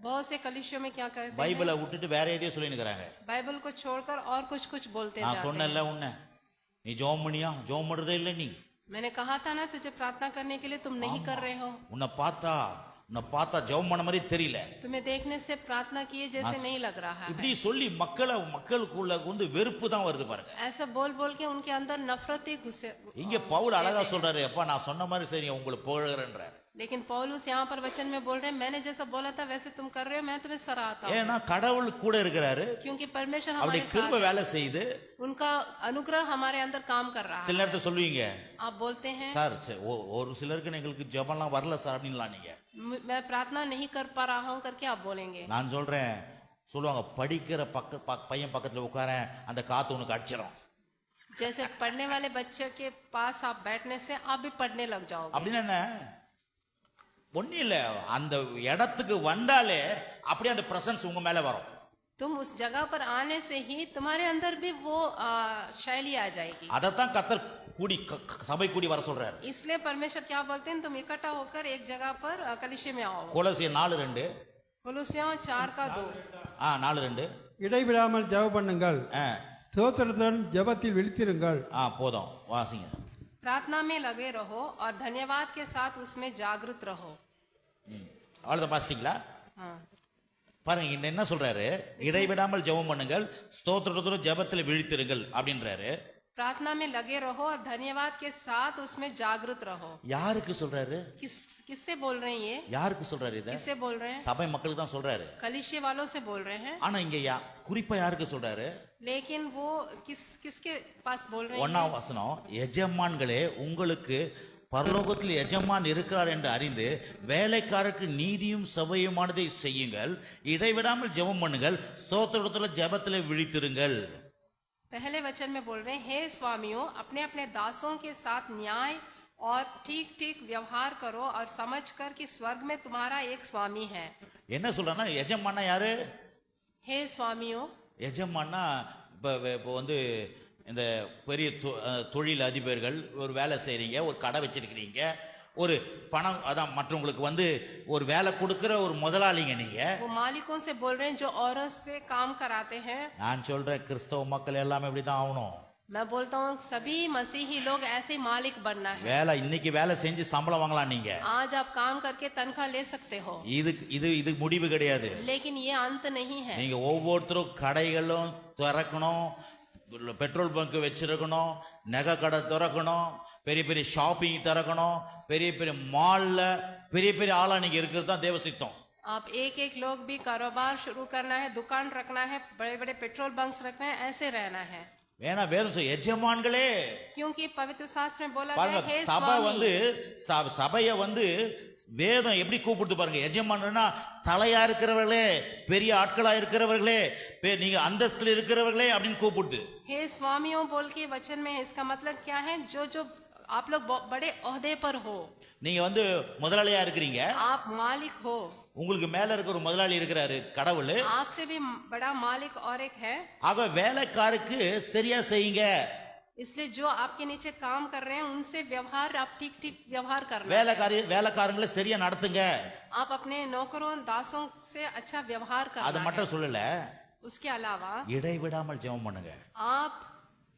बहुत से कलीसियों में क्या करते हैं, பைபிளை விட்டுட்டு வேற எதையோ சொல்லினுக்குறாங்க. बाइबल को छोड़कर और कुछ बोलते நான் जाते हैं। சொன்னேன்ல உன்ன, நீ ஜெபம் பண்ணியா, ஜெபம் பண்றதே இல்ல நீ. मैंने कहा था ना तुझे प्रार्थना करने के लिए तुम नहीं कर रहे हो। உன்னை பார்த்தா ஜெபம் பண்ண மாதிரி தெரியல. तुम्हें देखने से प्रार्थना किए जैसे नहीं लग रहा है। இப்படி சொல்லி மக்களுக்குள்ள வந்து வெறுப்பு தான் வருது பாருங்க. ऐसा बोल के उनके अंदर नफरत ही घुसे। இங்க பவுல் அழகா சொல்றாரு, அப்பா நான் சொன்ன மாதிரி சரி உங்களை புகழ்கிறேன்றார். लेकिन पौलुस यहाँ पर वचन में बोल रहे हैं, मैंने जैसा बोला था वैसे तुम कर रहे हो, मैं तुम्हें सराहता हूँ। ஏன்னா கடவுள் கூட இருக்கிறாரு, क्योंकि परमेश्वर அப்படி हमारे கிருபை साथ வேலை செய்யுது. है। उनका अनुग्रह हमारे अंदर काम कर रहा சில है। நேரத்தை சொல்லுவீங்க, आप बोलते हैं சார் ஒரு சிலருக்கு எங்களுக்கு ஜெபம்லாம் வரல சார் அப்படின்லாம். நீங்க मैं प्रार्थना नहीं कर पा रहा हूँ करके आप बोलेंगे। நான் சொல்றேன், சொல்லுவாங்க படிக்கிற பையன் பக்கத்துல உட்காரேன், அந்த காத்து உனக்கு அடிச்சிடும். जैसे पढ़ने वाले बच्चे के पास आप बैठने से आप भी पढ़ने लग जाओगे। அப்படின்னு என்ன ஒன்னும் இல்ல, அந்த இடத்துக்கு வந்தாலே அப்படியே அந்த பிரசன்ஸ் உங்க மேல வரும். तुम उस जगह पर आने से ही तुम्हारे अंदर भी वो शैली आ जाएगी। அதத்தான் கர்த்தர் சபை கூடி வர சொல்றாரு. इसलिए परमेश्वर क्या बोलते हैं, तुम इकट्ठा होकर एक जगह पर कलीसिया में आओ। கொலோசியர் 4:2. கொலோசியா 4:2. 4:2. இடைவிடாமல் ஜெபம் பண்ணுங்கள், ஸ்தோத்திரத்துடன் ஜெபத்தில் விழித்திருங்கள். போதும் வாசிங்க. प्रार्थना में लगे रहो और धन्यवाद के साथ उसमें जागृत रहो। அவ்வளவுதான் பாசிட்டீங்களா? பாருங்க என்ன சொல்றாரு, இடைவிடாமல் ஜெபம் பண்ணுங்கள், ஸ்தோத்திரத்துடன் ஜெபத்தில் விழித்திருங்கள் அப்படின்றாரு. प्रार्थना में लगे रहो और धन्यवाद के साथ उसमें जागृत रहो। யாருக்கு சொல்றாரு? किससे बोल रहे हैं ये? யாருக்கு சொல்றாரு இத? किससे बोल रहे हैं? சபை மக்களுக்கு தான் சொல்றாரு. कलीसिया वालों से बोल रहे हैं। ஆனா இங்க குறிப்பா யாருக்கு சொல்றாரு? लेकिन वो किसके पास बोल रहे हैं? 1ஆம் வசனம், எஜமான்களே உங்களுக்கு பரலோகத்தில் எஜமான் இருக்கிறார் என்று அறிந்து வேலைக்காரருக்கு நீதியும் சபையுமானதை செய்யுங்கள், இடைவிடாமல் ஜெபம் பண்ணுங்கள், ஸ்தோத்திரத்துடன் ஜெபத்தில் விழித்திருங்கள். पहले वचन में बोल रहे हैं, हे स्वामियों अपने अपने दासों के साथ न्याय और ठीक व्यवहार करो और समझकर कि स्वर्ग में तुम्हारा एक स्वामी है। என்ன சொல்றேன்னா, எஜமானா யாரு? हे स्वामियों, எஜமானா இப்போ வந்து இந்த பெரிய தொழில் அதிபர்கள் ஒரு வேலை செய்றீங்க, ஒரு கடை வச்சிருக்கிறீங்க, ஒரு பணம் அதான் மற்றவங்களுக்கு வந்து ஒரு வேலை கொடுக்கிற ஒரு முதலாளிங்க நீங்க. वो मालिकों से बोल रहे हैं जो औरत से काम कराते हैं। நான் சொல்றேன் கிறிஸ்தவ மக்கள் எல்லாமே இப்படிதான் ஆகணும். मैं बोलता हूँ सभी मसीही लोग ऐसे मालिक बनना है। வேலை இன்னைக்கு வேலை செஞ்சு சம்பளம் வாங்கலாம் நீங்க. आज आप काम करके तनख्वाह ले सकते हो, இது முடிவு கிடையாது. लेकिन ये अंत नहीं है। நீங்க ஒவ்வொருத்தரும் கடைகளும் திறக்கணும், பெட்ரோல் பங்க் வச்சிருக்கணும், நகை கடை திறக்கணும், பெரிய பெரிய ஷாப்பிங் திறக்கணும், பெரிய பெரிய மால்ல பெரிய பெரிய ஆளா நீங்க இருக்கிறது தான் தேவ சித்தம். आप एक एक लोग भी कारोबार शुरू करना है, दुकान रखना है, बड़े बड़े पेट्रोल बंक्स रखना है, ऐसे रहना है। வேணா வேதம் சொல்ல எஜமான்களே, क्योंकि पवित्र शास्त्र में बोला பாருங்க गया है, हे சபை स्वामी। வந்து சபைய வந்து வேதம் எப்படி கூப்பிடுது பாருங்க. எஜமான்னா தலையா இருக்கிறவர்களே, பெரிய ஆட்களா இருக்கிறவர்களே, நீங்க அந்தஸ்துல இருக்கிறவர்களே அப்படின்னு கூப்பிடுது. हे स्वामियों बोल के वचन में है। इसका मतलब क्या है? जो जो आप लोग बड़े ओहदे पर हो, நீங்க வந்து முதலாளியா இருக்கிறீங்க, आप मालिक हो, உங்களுக்கு மேல இருக்க ஒரு முதலாளி இருக்கிறாரு கடவுள், आपसे भी बड़ा मालिक और एक है। ஆக வேலைக்காருக்கு சரியா செய்யுங்க. इसलिए जो आपके नीचे काम कर रहे हैं उनसे व्यवहार आप ठीक ठीक व्यवहार करना। வேலைக்காரங்களை சரியா நடத்துங்க. आप अपने नौकरों दासों से अच्छा व्यवहार அது करना है। மட்டும் சொல்லல, उसके अलावा இடைவிடாமல் ஜெபம் பண்ணுங்க. आप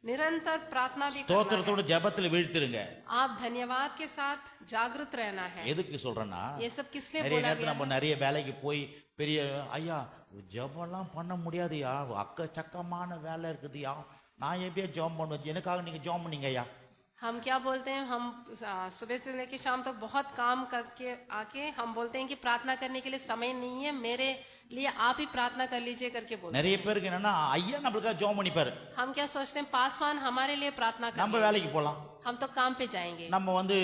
निरंतर प्रार्थना भी करना है। ஸ்தோத்திரத்தோட ஜெபத்துல வீழ்த்திருங்க. आप धन्यवाद के साथ जागृत रहना है। எதுக்கு சொல்றேன்னா, ये सब किस लिए நிறைய बोला நேரத்துல गया நம்ம है? நிறைய வேலைக்கு போய் பெரிய ஐயா ஜெபம்லாம் பண்ண முடியாதுயா, அக்கச்சக்கமான வேலை இருக்குதுயா, நான் எப்படியா ஜெபம் பண்ணுவது, எனக்காக நீங்க ஜெபம் பண்ணீங்க ஐயா. हम क्या बोलते हैं? हम सुबह से लेकर शाम तक बहुत काम करके आके हम बोलते हैं कि प्रार्थना करने के लिए समय नहीं है, मेरे लिए आप ही प्रार्थना कर लीजिए करके बोलते நிறைய பேருக்கு என்னன்னா ஐயா நம்மளுக்காக ஜெபம் பண்ணிப்பாரு, हैं। हम क्या सोचते हैं? पासवान हमारे लिए प्रार्थना நம்ம कर, வேலைக்கு போலாம், हम तो काम पे जाएंगे। நம்ம வந்து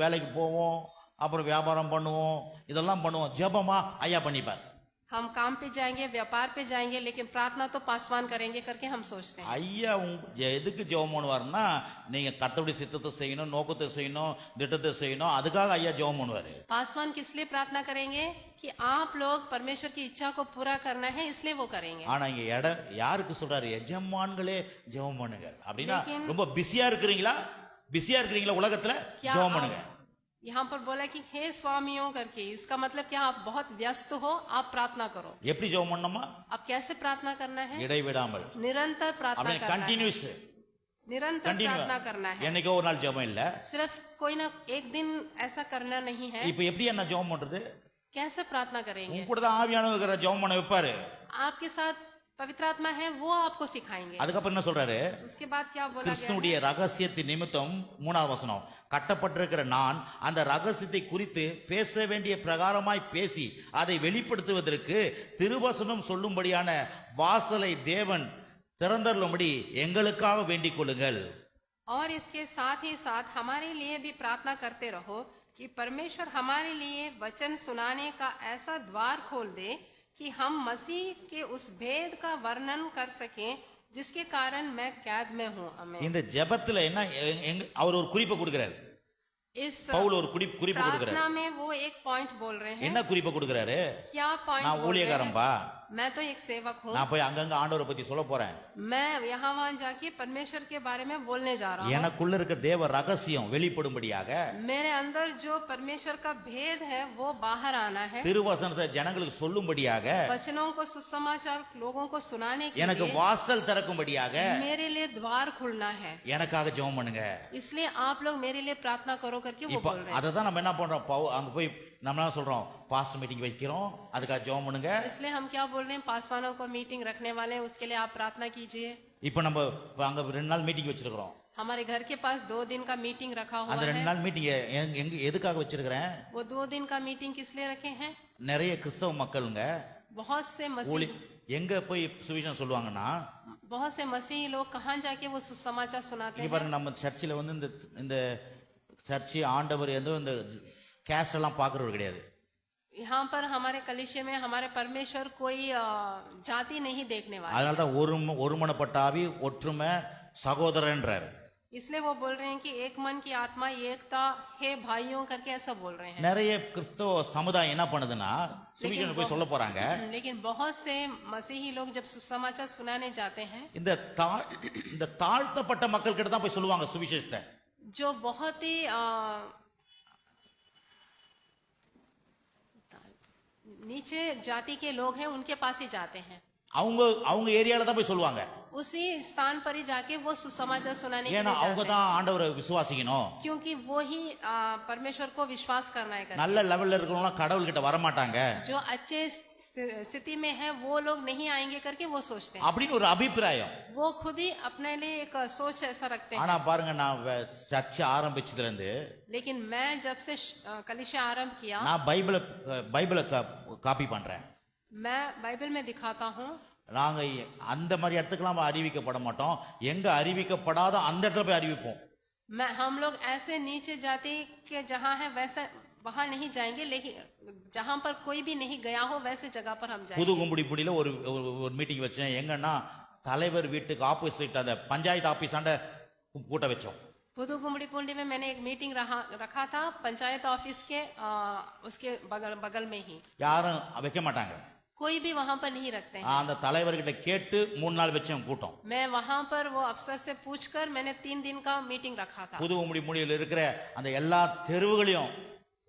வேலைக்கு போவோம், அப்புறம் வியாபாரம் பண்ணுவோம், இதெல்லாம் பண்ணுவோம், ஜெபமா ஐயா பண்ணிப்பார். हम काम पे जाएंगे, व्यापार पे जाएंगे, लेकिन प्रार्थना तो पासवान करेंगे करके हम सोचते हैं। ஐயா எதுக்கு ஜெபம் பண்ணுவாருன்னா, நீங்க கர்த்தருடைய சித்தத்தை செய்யணும், நோக்கத்தை செய்யணும், திட்டத்தை செய்யணும், அதுக்காக ஐயா ஜெபம் பண்ணுவாரு. पासवान किस लिए प्रार्थना करेंगे? कि आप लोग परमेश्वर की इच्छा को पूरा करना है, इसलिए वो करेंगे। ஆனா இங்க யாருக்கு சொல்றாரு? எஜமான்களே ஜெபம் பண்ணுங்க அப்படின்னா, लेकिन- ரொம்ப பிஸியா இருக்கிறீங்களா? பிஸியா இருக்கிறீங்களா உலகத்துல? क्या ஜெபம் பண்ணுங்க. यहाँ पर बोला कि हे स्वामियों करके, इसका मतलब क्या? आप बहुत व्यस्त हो, आप प्रार्थना करो। எப்படி ஜெபம் பண்ணணுமா? अब कैसे प्रार्थना करना है? இடைவிடாமல், निरंतर प्रार्थना அப்படியே करना है। கண்டினியூஸ், निरंतर प्रार्थना करना है। என்னைக்கோ ஒரு நாள் ஜெபம் இல்ல. सिर्फ कोई ना एक दिन ऐसा करना नहीं है। இப்ப எப்படி என்ன ஜெபம் பண்றது? कैसे प्रार्थना करेंगे? உங்க கூட தான் ஆவியானவர் இருக்கிற ஜெபம் பண்ண வைப்பாரு. आपके साथ पवित्र आत्मा है, वो आपको सिखाएंगे। அதுக்கப்புறம் என்ன சொல்றாரு? उसके बाद क्या बोला गया? கிறிஸ்துவுடைய ரகசியத்தின் நிமித்தம் 3வது வசனம், கட்டப்பட்டிருக்கிற நான் அந்த ரகசியத்தை குறித்து பேச வேண்டிய பிரகாரமாய் பேசி அதை வெளிப்படுத்துவதற்கு திருவசனம் சொல்லும்படியான வாசலை தேவன் திறந்தருளும்படி எங்களுக்காக வேண்டிக் கொள்ளுங்கள். और इसके साथ ही साथ हमारे लिए भी प्रार्थना करते रहो कि परमेश्वर हमारे लिए वचन सुनाने का ऐसा द्वार खोल दे कि हम मसीह के उस भेद का वर्णन कर सकें जिसके कारण मैं कैद में हूँ। आमीन। இந்த ஜெபத்துல என்ன அவர் ஒரு குறிப்பை கொடுக்கிறாரு. इस பவுல் ஒரு குறிப்பு கொடுக்கிறாரு. प्रार्थना में वो एक पॉइंट बोल रहे हैं। என்ன குறிப்பை கொடுக்கிறாரு? क्या पॉइंट நான் बोल रहे हैं? ஊழியக்காரன்பா, मैं तो एक सेवक हूँ। நான் போய் அங்கங்க ஆண்டவரை பத்தி சொல்ல போறேன். मैं यहाँ वहाँ जाके परमेश्वर के बारे में बोलने जा रहा हूँ। எனக்குள்ள இருக்க தேவ ரகசியம் வெளிப்படும்படியாக मेरे अंदर जो परमेश्वर का भेद है वो बाहर आना है। திருவசனத்தை ஜனங்களுக்கு சொல்லும்படியாக, वचनों को सुसमाचार लोगों को सुनाने के எனக்கு लिए வாசல் திறக்கும்படியாக मेरे लिए द्वार खुलना है। எனக்காக ஜெபம் பண்ணுங்க. इसलिए आप लोग मेरे लिए प्रार्थना करो करके वो இப்ப बोल रहे हैं। அதை தான் நம்ம என்ன பண்றோம்? அங்க போய் நம்ம என்ன சொல்றோம்? பாஸ்ட் மீட்டிங் வைக்கிறோம், அதுக்காக ஜெபம் பண்ணுங்க. इसलिए हम क्या बोल रहे हैं? पासवानों को मीटिंग रखने वाले हैं, उसके लिए आप प्रार्थना कीजिए। இப்ப நம்ம அங்க 2 நாள் மீட்டிங் வச்சிருக்கிறோம். हमारे घर के पास 2 दिन का मीटिंग रखा हुआ அந்த 2 है। நாள் மீட்டிங் எங்க எதுக்காக வச்சிருக்கிறேன்? वो 2 दिन का मीटिंग किस लिए रखे हैं? நிறைய கிறிஸ்தவ மக்களுங்க बहुत से ஊழி मसीह எங்க போய் சுவிசேஷம் சொல்லுவாங்கன்னா, बहुत से मसीही लोग कहाँ जाके वो सुसमाचार सुनाते இங்க हैं? பாருங்க, நம்ம சர்ச்சில் வந்து இந்த சர்ச்சு ஆண்டவர் எதுவும் இந்த கேஸ்ட் எல்லாம் பாக்குறவர் கிடையாது. यहाँ पर हमारे कलिशे में हमारे परमेश्वर कोई जाति नहीं देखने वाला। அதனால தான் ஒருமனப்பட்ட ஆவி, ஒற்றுமை, சகோதரன்றார். इसलिए वो बोल रहे हैं कि एक मन की आत्मा एकता है भाइयों करके ऐसा बोल रहे हैं। நிறைய கிறிஸ்தவ சமுதாயம் என்ன பண்ணுதுன்னா சுவிசேஷம் போய் சொல்ல போறாங்க. लेकिन बहुत से मसीही लोग जब सुसमाचार सुनाने जाते हैं, இந்த தாழ்த்தப்பட்ட மக்கள் கிட்ட தான் போய் சொல்லுவாங்க சுவிசேஷத்தை. जो बहुत ही नीचे जाति के लोग हैं उनके पास ही जाते हैं, அவங்க ஏரியால தான் போய் சொல்லுவாங்க. उसी स्थान पर ही जाके वो सुसमाचार सुनाने के ஏன்னா लिए அவங்க जाते हैं। தான் ஆண்டவரை விசுவாசிக்கணும். क्योंकि वो ही परमेश्वर को विश्वास करना है। நல்ல லெவல்ல இருக்கிறவங்க கடவுள் கிட்ட வர மாட்டாங்க जो अच्छे स्थिति में है वो लोग नहीं आएंगे करके वो सोचते हैं, அப்படின்னு ஒரு அபிப்பிராயம். वो खुद ही अपने लिए एक सोच ऐसा रखते हैं। ஆனா பாருங்க, நான் சர்ச்சை ஆரம்பிச்சதுல இருந்து लेकिन मैं जब से कलीसिया आरंभ किया, நான் பைபிளை காப்பி பண்றேன். मैं बाइबल में दिखाता हूँ। நாங்க அந்த மாதிரி இடத்துக்குலாம் அறிவிக்கப்பட மாட்டோம். எங்க அறிவிக்கப்படாத அந்த இடத்துல போய் அறிவிப்போம். हम लोग ऐसे नीचे जाति के जहाँ है वैसे वहां नहीं जाएंगे, लेकिन जहाँ पर कोई भी नहीं गया हो वैसे जगह पर हम புது जाएंगे। கும்படிப்புடியில ஒரு மீட்டிங் வச்சேன். எங்கன்னா தலைவர் வீட்டுக்கு ஆப்போசிட் அந்த பஞ்சாயத்து ஆபீஸ் ஆண்ட கூட்ட வச்சோம். पुदु गुमड़ी पुंडी में मैंने एक मीटिंग रखा था पंचायत ऑफिस के उसके बगल में ही। யாரும் வைக்க மாட்டாங்க. कोई भी वहां पर नहीं रखते हैं। அந்த தலைவர்கிட்ட கேட்டு 3 நாள் வச்சேன் கூட்டம். मैं वहां पर वो अफसर से पूछकर मैंने 3 दिन का मीटिंग रखा था। புது கும்படிப்புடியில இருக்கிற அந்த எல்லா தெருவுகளையும்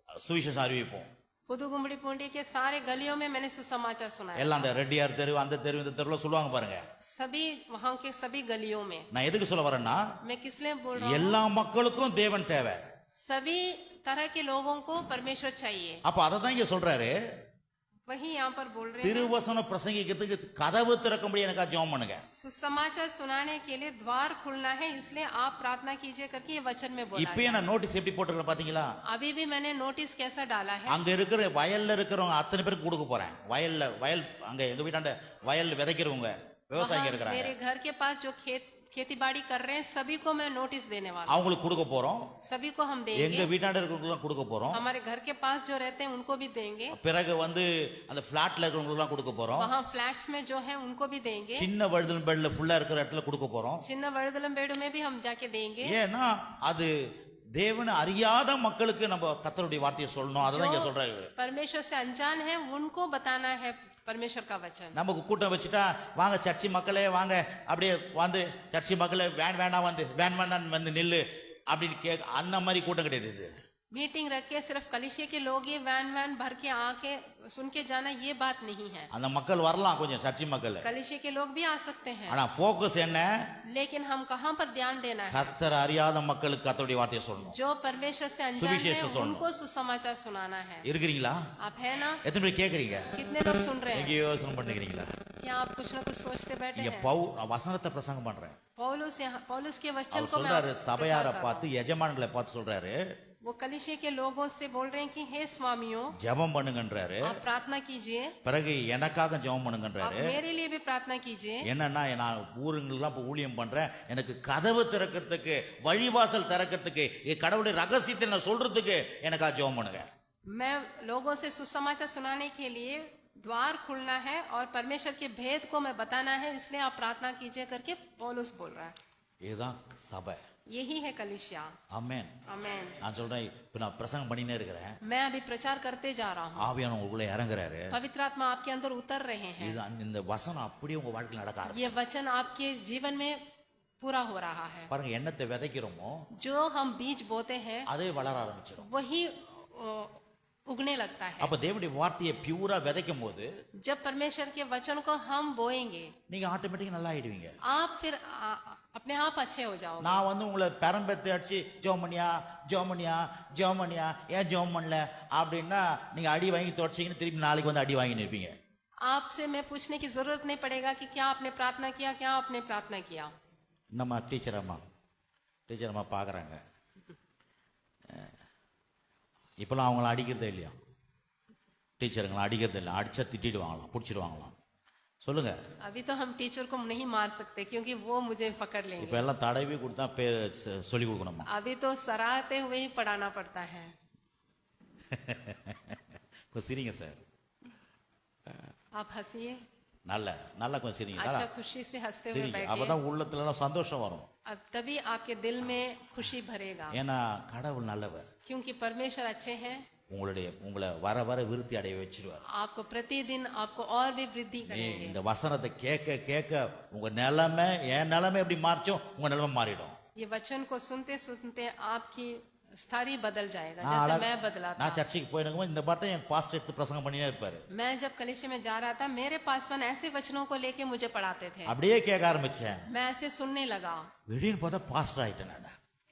சுவிசேஷம் அறிவிப்போம். पुदु गुमड़ी पुंडी के सारे गलियों में मैंने सुसमाचार सुनाया। எல்லாம் அந்த ரெட்டியார் தெரு அந்த தெரு இந்த தெருல சொல்லுவாங்க பாருங்க. सभी वहां के सभी गलियों में। நான் எதுக்கு சொல்ல வரேன்னா, मैं किस लिए बोल रहा हूँ, எல்லா மக்களுக்கும் தேவன் தேவை. सभी तरह के लोगों को परमेश्वर चाहिए। அப்ப அதை தான் இங்க சொல்றாரு. वही यहाँ पर बोल रहे हैं, திருவசனம் பிரசங்கிக்கிறதுக்கு கதவு திறக்கும்படி எனக்கா ஜெபம் பண்ணுங்க. सुसमाचार सुनाने के लिए द्वार खुलना है, इसलिए आप प्रार्थना कीजिए करके ये वचन में बोला இப்பயே है। நான் நோட்டீஸ் எப்படி போட்டுக்கிறேன் பாத்தீங்களா? अभी भी मैंने नोटिस कैसा डाला है। அங்க இருக்கிற வயல்ல இருக்கிறவங்க அத்தனை பேருக்கு கொடுக்க போறேன். வயல் அங்க எங்க வீட்டாண்ட வயல் விதைக்கிறவங்க விவசாயிங்க वहाँ இருக்கிறாங்க. मेरे घर के पास जो खेती बाड़ी कर रहे हैं सभी को मैं नोटिस देने वाला हूँ। அவங்களுக்கு கொடுக்க போறோம். सभी को हम எங்க देंगे। வீட்டாண்ட இருக்கிறவங்களுக்கு கொடுக்க போறோம். हमारे घर के पास जो रहते हैं उनको भी देंगे। பிறகு அந்த பிளாட்ல இருக்கிறவங்களுக்கு கொடுக்க போறோம். वहाँ फ्लैट्स में जो है उनको भी देंगे। சின்ன வழுதல் பெட்ல ஃபுல்லா இருக்கிற இடத்துல கொடுக்க போறோம். चिन्ह वरदलम बेड में भी हम जाके देंगे। ஏன்னா அது தேவனை அறியாத மக்களுக்கு நம்ம கர்த்தருடைய வார்த்தையை சொல்லணும். அதான் இங்க சொல்றாரு. परमेश्वर से अनजान है उनको बताना है परमेश्वर का वचन। நமக்கு கூட்டம் வச்சுட்டா, வாங்க சர்ச்சி மக்களே வாங்க, அப்படியே வந்து சர்ச்சி மக்களே வேன் வேண்டாம் வந்து நில்லு அப்படின்னு அந்த மாதிரி கூட்டம் கிடையாது இது. मीटिंग रख के सिर्फ कलिसिया के लोग ही वैन भर के आके सुन के जाना, ये बात नहीं है। அந்த மக்கள் வரலாம், கொஞ்சம் சர்ச்சி மக்கள். कलिसिया के लोग भी आ सकते हैं, ஆனா போக்கஸ் என்ன? लेकिन हम कहाँ पर ध्यान देना है? கர்த்தர் அறியாத மக்களுக்கு கர்த்தருடைய வார்த்தையை சொல்லணும். जो परमेश्वर से अनजान सुविशेष है सुनना। उनको सुसमाचार सुनाना है। இருக்கிறீங்களா? आप है ना? எத்தனை பேர் கேக்குறீங்க? कितने लोग सुन रहे हैं? எங்க யோசனை பண்ணுகிறீங்களா? क्या आप कुछ न कुछ सोचते बैठे இங்க हैं? வசனத்தை பிரசங்கம் பண்றேன். पौलुस के वचन அவர் को मैं சொல்றாரு, प्रचार சபையாரை कर रहा பார்த்து எஜமான்களை பார்த்து சொல்றாரு, हूं। वो कलिसिया के लोगों से बोल रहे हैं कि हे स्वामियों, ஜெபம் பண்ணுங்கன்றாரு. आप प्रार्थना कीजिए। பிறகு எனக்காக ஜெபம் आप பண்ணுங்கன்றாரு. मेरे लिए भी प्रार्थना कीजिए। என்னன்னா, நான் ஊருங்களுக்குலாம் இப்ப ஊழியம் பண்றேன், எனக்கு கதவு திறக்கிறதுக்கு வழிவாசல் திறக்கிறதுக்கு கடவுளுடைய ரகசியத்தை நான் சொல்றதுக்கு எனக்கா ஜெபம் பண்ணுங்க. मैं लोगों से सुसमाचार सुनाने के लिए द्वार खुलना है और परमेश्वर के भेद को मैं बताना है, इसलिए आप प्रार्थना कीजिए करके पौलुस बोल रहा है। இதுதான் சபை. यही है कलिसिया। ஆமென். आमेन। நான் சொல்றேன், இப்ப நான் பிரசங்கம் பண்ணினே இருக்கிறேன். मैं अभी प्रचार करते जा रहा हूँ। ஆவியானவர் உங்களுக்குள்ள இறங்குறாரு. पवित्र आत्मा आपके अंदर उतर रहे हैं। இது இந்த வசனம் அப்படியே உங்க வாழ்க்கையில் நடக்க ஆரம்பிச்சு. ये वचन आपके जीवन में पूरा हो रहा है। பாருங்க, என்னத்தை விதைக்கிறோமோ जो हम बीज बोते हैं அதே வளர ஆரம்பிச்சிடும். वही उगने लगता है। அப்ப தேவனுடைய வார்த்தையை பியூரா விதைக்கும் போது जब परमेश्वर के वचन को हम बोएंगे, நீங்க ஆட்டோமேட்டிக்கா நல்லா ஆயிடுவீங்க. आप फिर अपने आप अच्छे हो जाओगे। நான் உங்களை பெரம்பெத்து அடிச்சு ஜோமனியா ஏன் ஜோம் பண்ணல அப்படின்னா நீங்க அடி வாங்கி தொடச்சிங்கன்னு திருப்பி நாளைக்கு வந்து அடி வாங்கி நிற்பீங்க. आपसे मैं पूछने की जरूरत नहीं पड़ेगा कि क्या आपने प्रार्थना किया, क्या आपने प्रार्थना किया। நம்ம டீச்சர் அம்மா பாக்குறாங்க. இப்பெல்லாம் அவங்கள அடிக்கிறதே இல்லையா? டீச்சருங்களை அடிக்கிறதே இல்லை, அடிச்சா திட்டிடுவாங்களாம், பிடிச்சிடுவாங்களாம். சொல்லுங்க. अभी तो हम टीचर को नहीं मार सकते क्योंकि वो मुझे पकड़ இப்ப लेंगे। எல்லாம் தடவி கொடுத்தா சொல்லி கொடுக்கணுமா? अभी तो सराहते हुए ही पढ़ाना पड़ता है। சரிங்க சார். आप हंसिए। நல்லா கொஞ்சம் சிரிங்க நல்லா अच्छा खुशी से हंसते हुए சிரிங்க बैठिए। அப்பதான் உள்ளத்துல எல்லாம் சந்தோஷம் வரும் अब तभी आपके दिल में खुशी भरेगा, ஏன்னா கடவுள் நல்லவர் क्योंकि परमेश्वर अच्छे हैं। உங்களை வர வர விருத்தி அடைய வச்சிருவார் आपको प्रतिदिन आपको और भी वृद्धि நீ करेंगे। இந்த வசனத்தை கேட்க கேட்க உங்க நிலைமை என் நிலைமை எப்படி மாறிச்சோ உங்க நிலைமை மாறிடும் ये वचन को सुनते सुनते आपकी स्थायी बदल जाएगा, நான் जैसे அழகா- मैं बदला था। நான் சர்ச்சைக்கு போயிருக்கும் இந்த பாட்டை என் பாஸ்டர் எடுத்து பிரசங்கம் பண்ணினே இருப்பாரு मैं जब कलीसिया में जा रहा था, मेरे पासवान ऐसे वचनों को लेके मुझे पढ़ाते थे। அப்படியே கேட்க ஆரம்பிச்சேன் मैं ऐसे सुनने लगा। திடீர்னு பார்த்தா பாஸ்டர் ஆயிட்டேன் நான்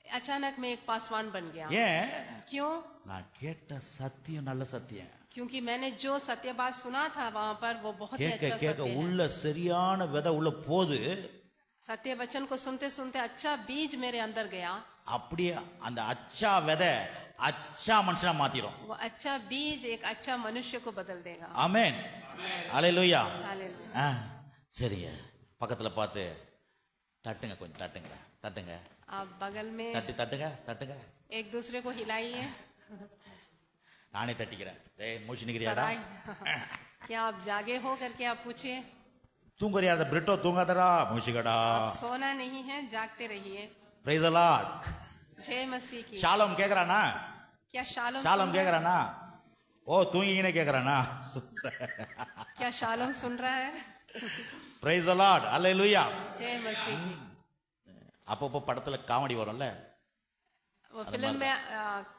अचानक मैं एक पासवान बन गया। ஏன் क्यों? நான் கேட்ட சத்தியம் நல்ல சத்தியம் क्योंकि मैंने जो सत्य बात सुना था वहाँ पर वो बहुत ही கேட்க अच्छा கேட்க सत्य है। உள்ள சரியான விதை உள்ள போது सत्य वचन को सुनते सुनते अच्छा बीज मेरे अंदर गया। அப்படியே அந்த அச்சா விதை அச்சா மனுஷனா மாத்திரும் वो अच्छा बीज एक अच्छा मनुष्य को बदल देगा। ஆமென் அல்லேலூயா हालेलुया। சரிங்க பக்கத்துல பார்த்து தட்டுங்க கொஞ்சம் தட்டுங்க आप बगल में தட்டுங்க एक दूसरे को हिलाइए। நானே தட்டிக்கிறேன் டேய் மூச்சு நிக்கிறியாடா सराय क्या आप जागे हो करके आप पूछिए। தூங்குறியாடா பிரிட்டோ தூங்காதடா மூச்சுக்கடா आप सोना नहीं है, जागते रहिए। பிரைஸ் தி லார்ட் जय मसीह की। ஷாሎም கேக்குறானா क्या शालोम ஷாሎም सुन रहा है? கேக்குறானா ஓ தூங்கினே கேக்குறானா क्या शालोम सुन रहा है? பிரைஸ் தி லார்ட் அல்லேலூயா जय मसीह की। அப்பப்போ படத்துல காமெடி வரும்ல वो फिल्म में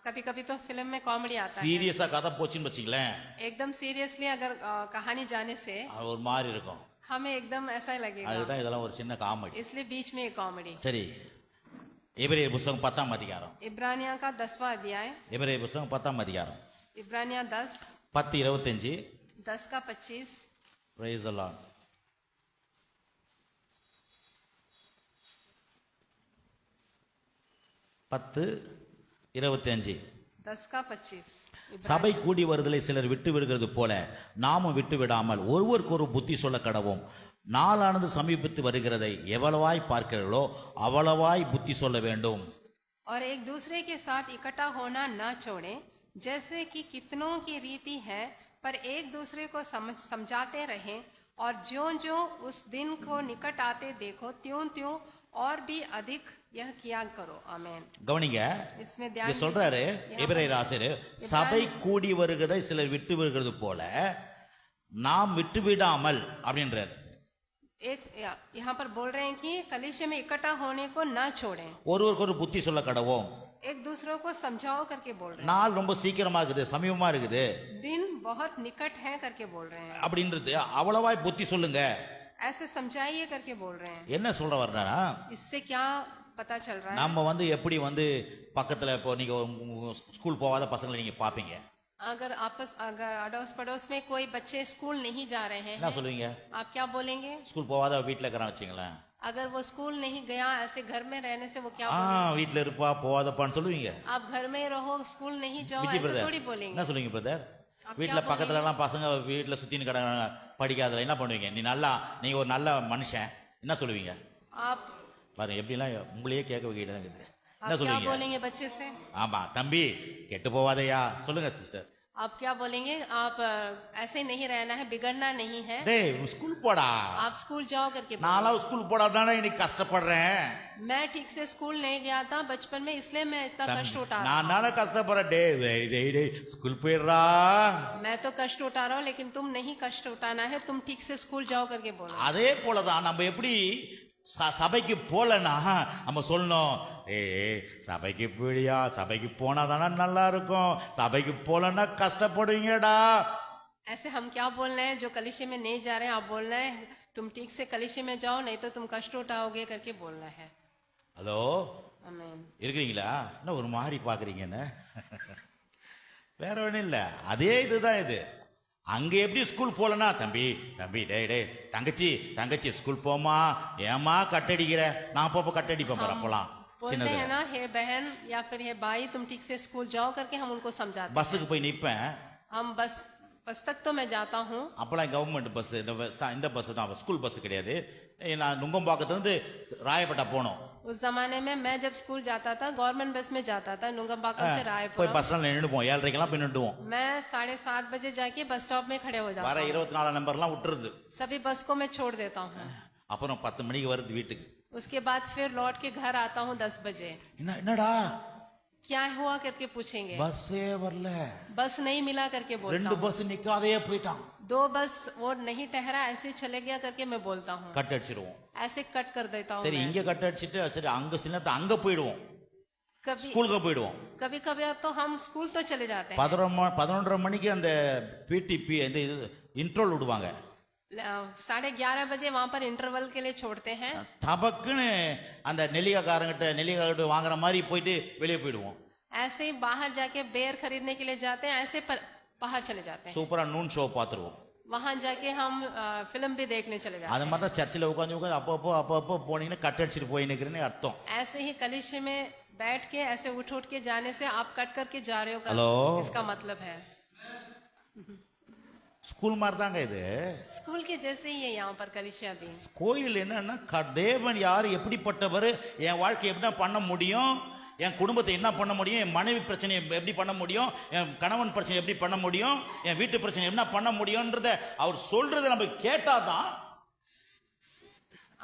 कभी कभी तो फिल्म में कॉमेडी आता है। சீரியஸா கதை போச்சுன்னு வச்சுங்களேன் एकदम सीरियसली अगर कहानी जाने से அது ஒரு மாதிரி இருக்கும் हमें एकदम ऐसा ही लगेगा, அதுதான் இதெல்லாம் ஒரு சின்ன காமெடி इसलिए बीच में एक कॉमेडी। சரி எபிரேயர் புத்தகம் 10ஆம் அதிகாரம் इब्रानिया का 10वां अध्याय, எபிரேயர் புத்தகம் 10ஆம் அதிகாரம் इब्रानिया 10 10:25 10 का 25। பிரைஸ் தி லார்ட் 10:25 10 का 25। சபை கூடி வருதலை சிலர் விட்டு விடுகிறது போல நாமும் விட்டு விடாமல் ஒருவருக்கு புத்தி சொல்ல கடவோம் நாளானது சமீபித்து வருகிறதை எவ்வளவாய் பார்க்கிறீர்களோ அவ்வளவாய் புத்தி சொல்ல வேண்டும் और एक दूसरे के साथ इकट्ठा होना न छोड़ें, जैसे कि कितनों की रीति है, पर एक दूसरे को समझाते रहें, और ज्यों ज्यों उस दिन को निकट आते देखो त्यों त्यों और भी अधिक यह किया करो। आमीन। கவனிங்க इसमें இங்க ध्यान சொல்றாரு எபிரேயர் ஆசிரியர் சபை கூடி வருகிறதை சிலர் விட்டு விடுகிறது போல நாம் விட்டு விடாமல் அப்படின்றார் एक यहाँ पर बोल रहे हैं कि कलीसिया में इकट्ठा होने को न छोड़ें, ஒருவருக்கு புத்தி சொல்ல கடவோம் एक दूसरे को समझाओ करके बोल रहे நாள் ரொம்ப சீக்கிரமா இருக்குது சமீபமா இருக்குது हैं, दिन बहुत निकट है करके बोल रहे हैं, அப்படின்றது அவ்வளவாய் புத்தி சொல்லுங்க ऐसे समझाइए करके बोल रहे हैं। என்ன சொல்ற வர்றாரா इससे क्या पता चल रहा है? நம்ம எப்படி பக்கத்துல இப்போ நீங்க ஸ்கூல் போகாத பசங்களை நீங்க பாப்பீங்க अगर अड़ोस पड़ोस में कोई बच्चे स्कूल नहीं जा रहे என்ன हैं, சொல்லுவீங்க आप क्या बोलेंगे? ஸ்கூல் போகாத வீட்டுல இருக்கிறான் வச்சுங்களேன் अगर वो स्कूल नहीं गया, ऐसे घर में रहने से वो क्या வீட்டுல இருப்பா போகாதப்பான்னு சொல்லுவீங்க आप घर में रहो, स्कूल नहीं जाओ, விஜய் ऐसे பிரதர் थोड़ी बोलेंगे। என்ன சொல்லுவீங்க பிரதர் आप வீட்டுல क्या பக்கத்துல எல்லாம் பசங்க வீட்டுல சுத்தின்னு கிடக்குறாங்க படிக்காதல என்ன பண்ணுவீங்க நீங்க ஒரு நல்ல மனுஷன் என்ன சொல்லுவீங்க आप பாருங்க எப்படிலாம் உங்களையே கேட்க வைக்கிட்டு இருக்குது என்ன क्या சொல்லுவீங்க बोलेंगे बच्चे से? ஆமா தம்பி கெட்டு போவாதையா சொல்லுங்க சிஸ்டர் आप क्या बोलेंगे? आप ऐसे नहीं रहना है, बिगड़ना नहीं है, டேய் ஸ்கூல் போடா आप स्कूल जाओ करके बोलो। நானும் ஸ்கூல் போடாதானே இன்னைக்கு கஷ்டப்படுறேன் मैं ठीक से स्कूल नहीं गया था बचपन में, इसलिए मैं इतना कष्ट उठा रहा நான் தானே கஷ்டப்படுறேன் டேய் ஸ்கூல் போயிடுறா हूँ। मैं तो कष्ट उठा रहा हूँ, लेकिन तुम नहीं कष्ट उठाना है, तुम ठीक से स्कूल जाओ करके बोलो। அதே போலதான் நம்ம எப்படி சபைக்கு போலனா நம்ம சொல்லணும் ஏய் சபைக்கு போடியா சபைக்கு போனாதானே நல்லா இருக்கும் சபைக்கு போலன்னா கஷ்டப்படுவீங்கடா ऐसे हम क्या बोल रहे हैं? जो कलीसिया में नहीं जा रहे हैं, आप बोल रहे हैं तुम ठीक से कलीसिया में जाओ, नहीं तो तुम कष्ट उठाओगे करके बोलना है। ஹலோ आमीन। இருக்கிறீங்களா என்ன ஒரு மாதிரி பாக்குறீங்கன்னு வேற ஒண்ணும் இல்ல அதே இதுதான் இது அங்க எப்படி ஸ்கூல் போலனா தம்பி டேய் தங்கச்சி ஸ்கூல் போமா ஏமா கட்டடிக்கிற நான் அப்பப்போ கட்டடிப்பேன் பாரு அப்பலாம் बोलते हैं ना, हे बहन या फिर हे भाई तुम ठीक से स्कूल जाओ करके हम उनको समझाते हैं। பஸ்ஸுக்கு போய் நிப்பேன் हम बस तक तो मैं जाता हूँ। அப்பெல்லாம் கவர்மெண்ட் பஸ் இந்த பஸ் தான் ஸ்கூல் பஸ் கிடையாது நான் நுங்கம்பாக்கத்துல இருந்து ராயப்பேட்டை போனோம் उस जमाने में मैं जब स्कूल जाता था गवर्नमेंट बस में जाता था नुंगंबाकम से போய் रायपुर பஸ் ஸ்டாண்ட்ல நின்னுடுவோம் 7:30க்கெல்லாம் போய் நின்னுடுவோம் मैं 7:30 बजे जाके बस स्टॉप में खड़े हो जाता வர हूँ 24 நம்பர்லாம் விட்டுருது सभी बस को मैं छोड़ देता हूँ அப்புறம் 10 மணிக்கு வருது வீட்டுக்கு उसके बाद फिर लौट के घर आता हूँ 10 बजे என்னடா क्या हुआ करके पूछेंगे பஸ்ஸே வரல बस नहीं मिला करके बोलता ரெண்டு हूँ பஸ் நிக்காதே போயிட்டான் 2 बस वो नहीं ठहरा ऐसे चले गया करके मैं बोलता हूँ கட் அடிச்சிடுவோம் ऐसे कट कर देता हूँ சரி मैं। இங்க கட் அடிச்சிட்டு சரி அங்க சில நேரத்துல அங்க போயிடுவோம் कभी ஸ்கூலுக்கு போயிடுவோம் कभी कभी अब तो हम स्कूल तो चले जाते हैं 11:30 மணிக்கு அந்த பிடிபி இந்த இது இன்ட்ரோல் விடுவாங்க 11:30 बजे वहां पर इंटरवल के लिए छोड़ते हैं டபக்குன்னு அந்த நெல்லிக்காய் வாங்குற மாதிரி போயிட்டு வெளியே போயிடுவோம் ऐसे ही बाहर जाके बेर खरीदने के लिए जाते हैं ऐसे बाहर चले जाते हैं சூப்பரா நூன் ஷோ பார்த்துருவோம் वहां जाके हम फिल्म भी देखने चले जाते அது மாதிரி தான் சர்ச்சில் உட்காந்து அப்பப்போ போனீங்கன்னா கட் அடிச்சிட்டு போய் நிக்கிறேன்னு அர்த்தம் हैं ऐसे ही कलिशे में बैठ के ऐसे उठ के जाने से आप कट करके जा रहे हो हेलो? इसका मतलब है ஸ்கூல் மாதிரி தாங்க இது स्कूल के जैसे ही है यहाँ पर कलिशा भी கோயில் என்னன்னா தேவன் யாரு எப்படிப்பட்டவர் என் வாழ்க்கை எப்படி பண்ண முடியும் என் குடும்பத்தை என்ன பண்ண முடியும் என் மனைவி பிரச்சனை எப்படி பண்ண முடியும் என் கணவன் பிரச்சனை எப்படி பண்ண முடியும் என் வீட்டு பிரச்சனை என்ன பண்ண முடியும்ன்றத அவர் சொல்றதை நம்ம கேட்டாதான்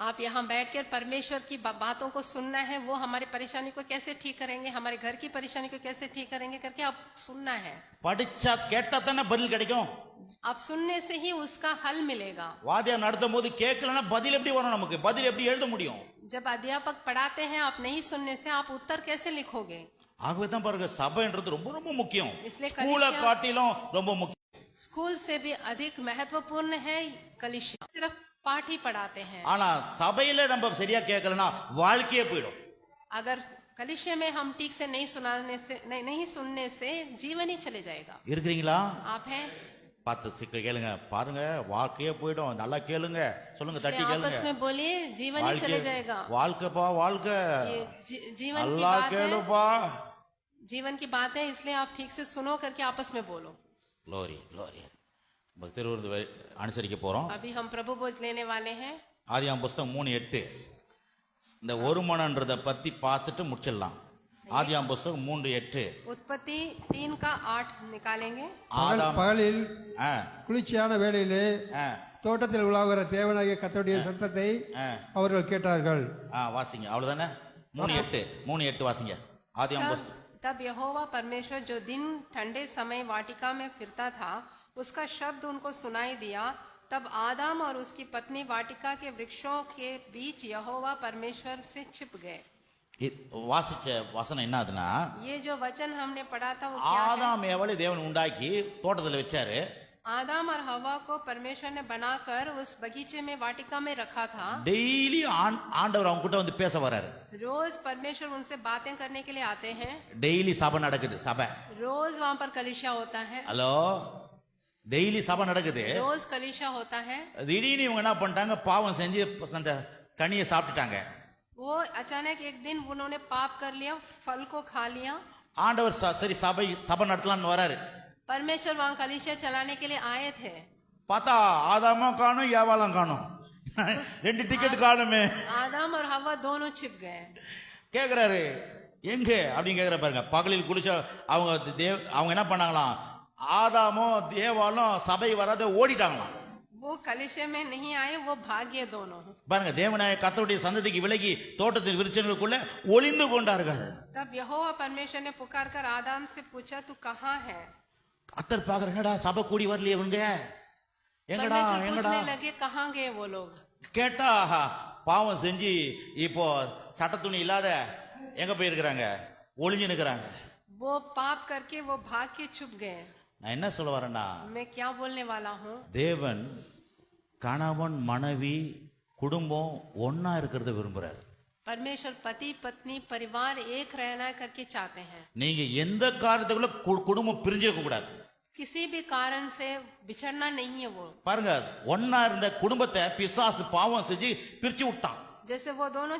आप यहाँ बैठकर परमेश्वर की बातों को सुनना है वो हमारी परेशानी को कैसे ठीक करेंगे हमारे घर की परेशानी को कैसे ठीक करेंगे करके आप सुनना है படிச்சா கேட்டா தானே பதில் கிடைக்கும் आप सुनने से ही उसका हल मिलेगा வாத்தியார் நடத்தும் போது கேட்கலன்னா பதில் எப்படி வரும் நமக்கு பதில் எப்படி எழுத முடியும் जब अध्यापक पढ़ाते हैं आप नहीं सुनने से आप उत्तर कैसे लिखोगे ஆகவே தான் பாருங்க சபைன்றது ரொம்ப ரொம்ப முக்கியம் इसलिए ஸ்கூலை कलीसिया- காட்டிலும் ரொம்ப முக்கியம் स्कूल से भी अधिक महत्वपूर्ण है कलिशा सिर्फ पाठ ही पढ़ाते हैं ஆனா சபையில நம்ம சரியா கேட்கலன்னா வாழ்க்கையே போயிடும் अगर कलिशे में हम ठीक से नहीं सुनाने से नहीं सुनने से जीवन ही चले जाएगा இருக்கிறீங்களா आप हैं பார்த்து சீக்கிரம் கேளுங்க பாருங்க வாழ்க்கையே போயிடும் நல்லா கேளுங்க சொல்லுங்க தட்டி इसलिए आपस கேளுங்க में बोलिए जीवन ही चले जाएगा வாழ்க்கைப்பா வாழ்க்கை ये जीवन की நல்லா बात है கேளுப்பா जीवन की बात है इसलिए आप ठीक से सुनो करके आपस में बोलो லோரி லோரி திருவிருந்து அனுசரிக்க போறோம் अभी हम प्रभु भोज लेने वाले हैं ஆதியாகமம் புஸ்தகம் 3:8 இந்த ஒரு மனன்றத பத்தி பார்த்துட்டு முடிச்சிடலாம் ஆதியாகமம் புஸ்தகம் 3:8 उत्पत्ति 3:8 निकालेंगे பகலில் ஆ, குளிர்ச்சியான வேளையிலே ஆ, தோட்டத்தில் உலாவுகிற தேவனாகிய கர்த்தருடைய சத்தத்தை அவர்கள் கேட்டார்கள் ஆ, வாசிங்க அவ்வளவுதானே 3:8 வாசிங்க ஆதியாகமம் புஸ்தகம் तब यहोवा परमेश्वर जो दिन ठंडे समय वाटिका में फिरता था उसका शब्द उनको सुनाई दिया तब आदम और उसकी पत्नी वाटिका के वृक्षों के बीच यहोवा परमेश्वर से छिप गए வாசிச்ச வசனம் என்னதுன்னா ये जो वचन हमने पढ़ा था वो क्या है? ஆதாம் ஏவாளை தேவன் உண்டாக்கி தோட்டத்துல வச்சாரு आदम और हवा को परमेश्वर ने बनाकर उस बगीचे में वाटिका में रखा था டெய்லி ஆண்டவர் அவங்க கிட்ட வந்து பேச வர்றாரு रोज परमेश्वर उनसे बातें करने के लिए आते हैं டெய்லி சபை நடக்குது சபை रोज वहाँ पर कलिशा होता है ஹலோ டெய்லி சபை நடக்குது रोज कलिशा होता है திடீர்னு இவங்க என்ன பண்ணிட்டாங்க பாவம் செஞ்சு அந்த கனியை சாப்பிட்டுட்டாங்க वो अचानक एक दिन उन्होंने पाप कर लिया फल को खा लिया ஆண்டவர் சரி சபை நடத்தலாம்னு வராரு परमेश्वर वहाँ कलिशा चलाने के लिए आए थे பார்த்தா ஆதாமும் காணும் ஏவாளும் காணும் ரெண்டு டிக்கெட் காணுமே आदम और हवा दोनों छिप गए கேக்குறாரு எங்க அப்படின்னு கேக்குற பாருங்க பகலில் குளிச்சா அவங்க என்ன பண்ணாங்களாம் ஆதாமும் தேவாலும் சபை வராத ஓடிட்டாங்களாம் वो कलिशे में नहीं आए वो भाग्य दोनों பாருங்க தேவனாய கர்த்தருடைய சந்ததிக்கு விலகி தோட்டத்தின் விருட்சங்களுக்குள்ள ஒளிந்து கொண்டார்கள் तब यहोवा परमेश्वर ने पुकार कर आदम से पूछा तू कहाँ है கர்த்தர் பாக்குற என்னடா சபை கூடி வரலையே இவங்க எங்கடா परमेश्वर எங்கடா पूछने लगे कहाँ गए वो लोग கேட்டா பாவம் செஞ்சு இப்போ சட்ட துணி இல்லாத எங்க போயிருக்கிறாங்க ஒளிஞ்சு நிக்கிறாங்க वो पाप करके वो भाग के छुप गए நான் என்ன சொல்ல வரேன்னா मैं क्या बोलने वाला हूँ தேவன் கணவன் மனைவி குடும்பம் ஒன்னா இருக்கிறத விரும்புறாரு परमेश्वर पति पत्नी परिवार एक रहना करके चाहते हैं நீங்க எந்த காரியத்துக்குள்ள குடும்பம் பிரிஞ்சிருக்க கூடாது किसी भी कारण से बिछड़ना नहीं है वो பாருங்க ஒன்னா இருந்த குடும்பத்தை பிசாசு பாவம் செஞ்சு பிரிச்சு விட்டான் जैसे वो दोनों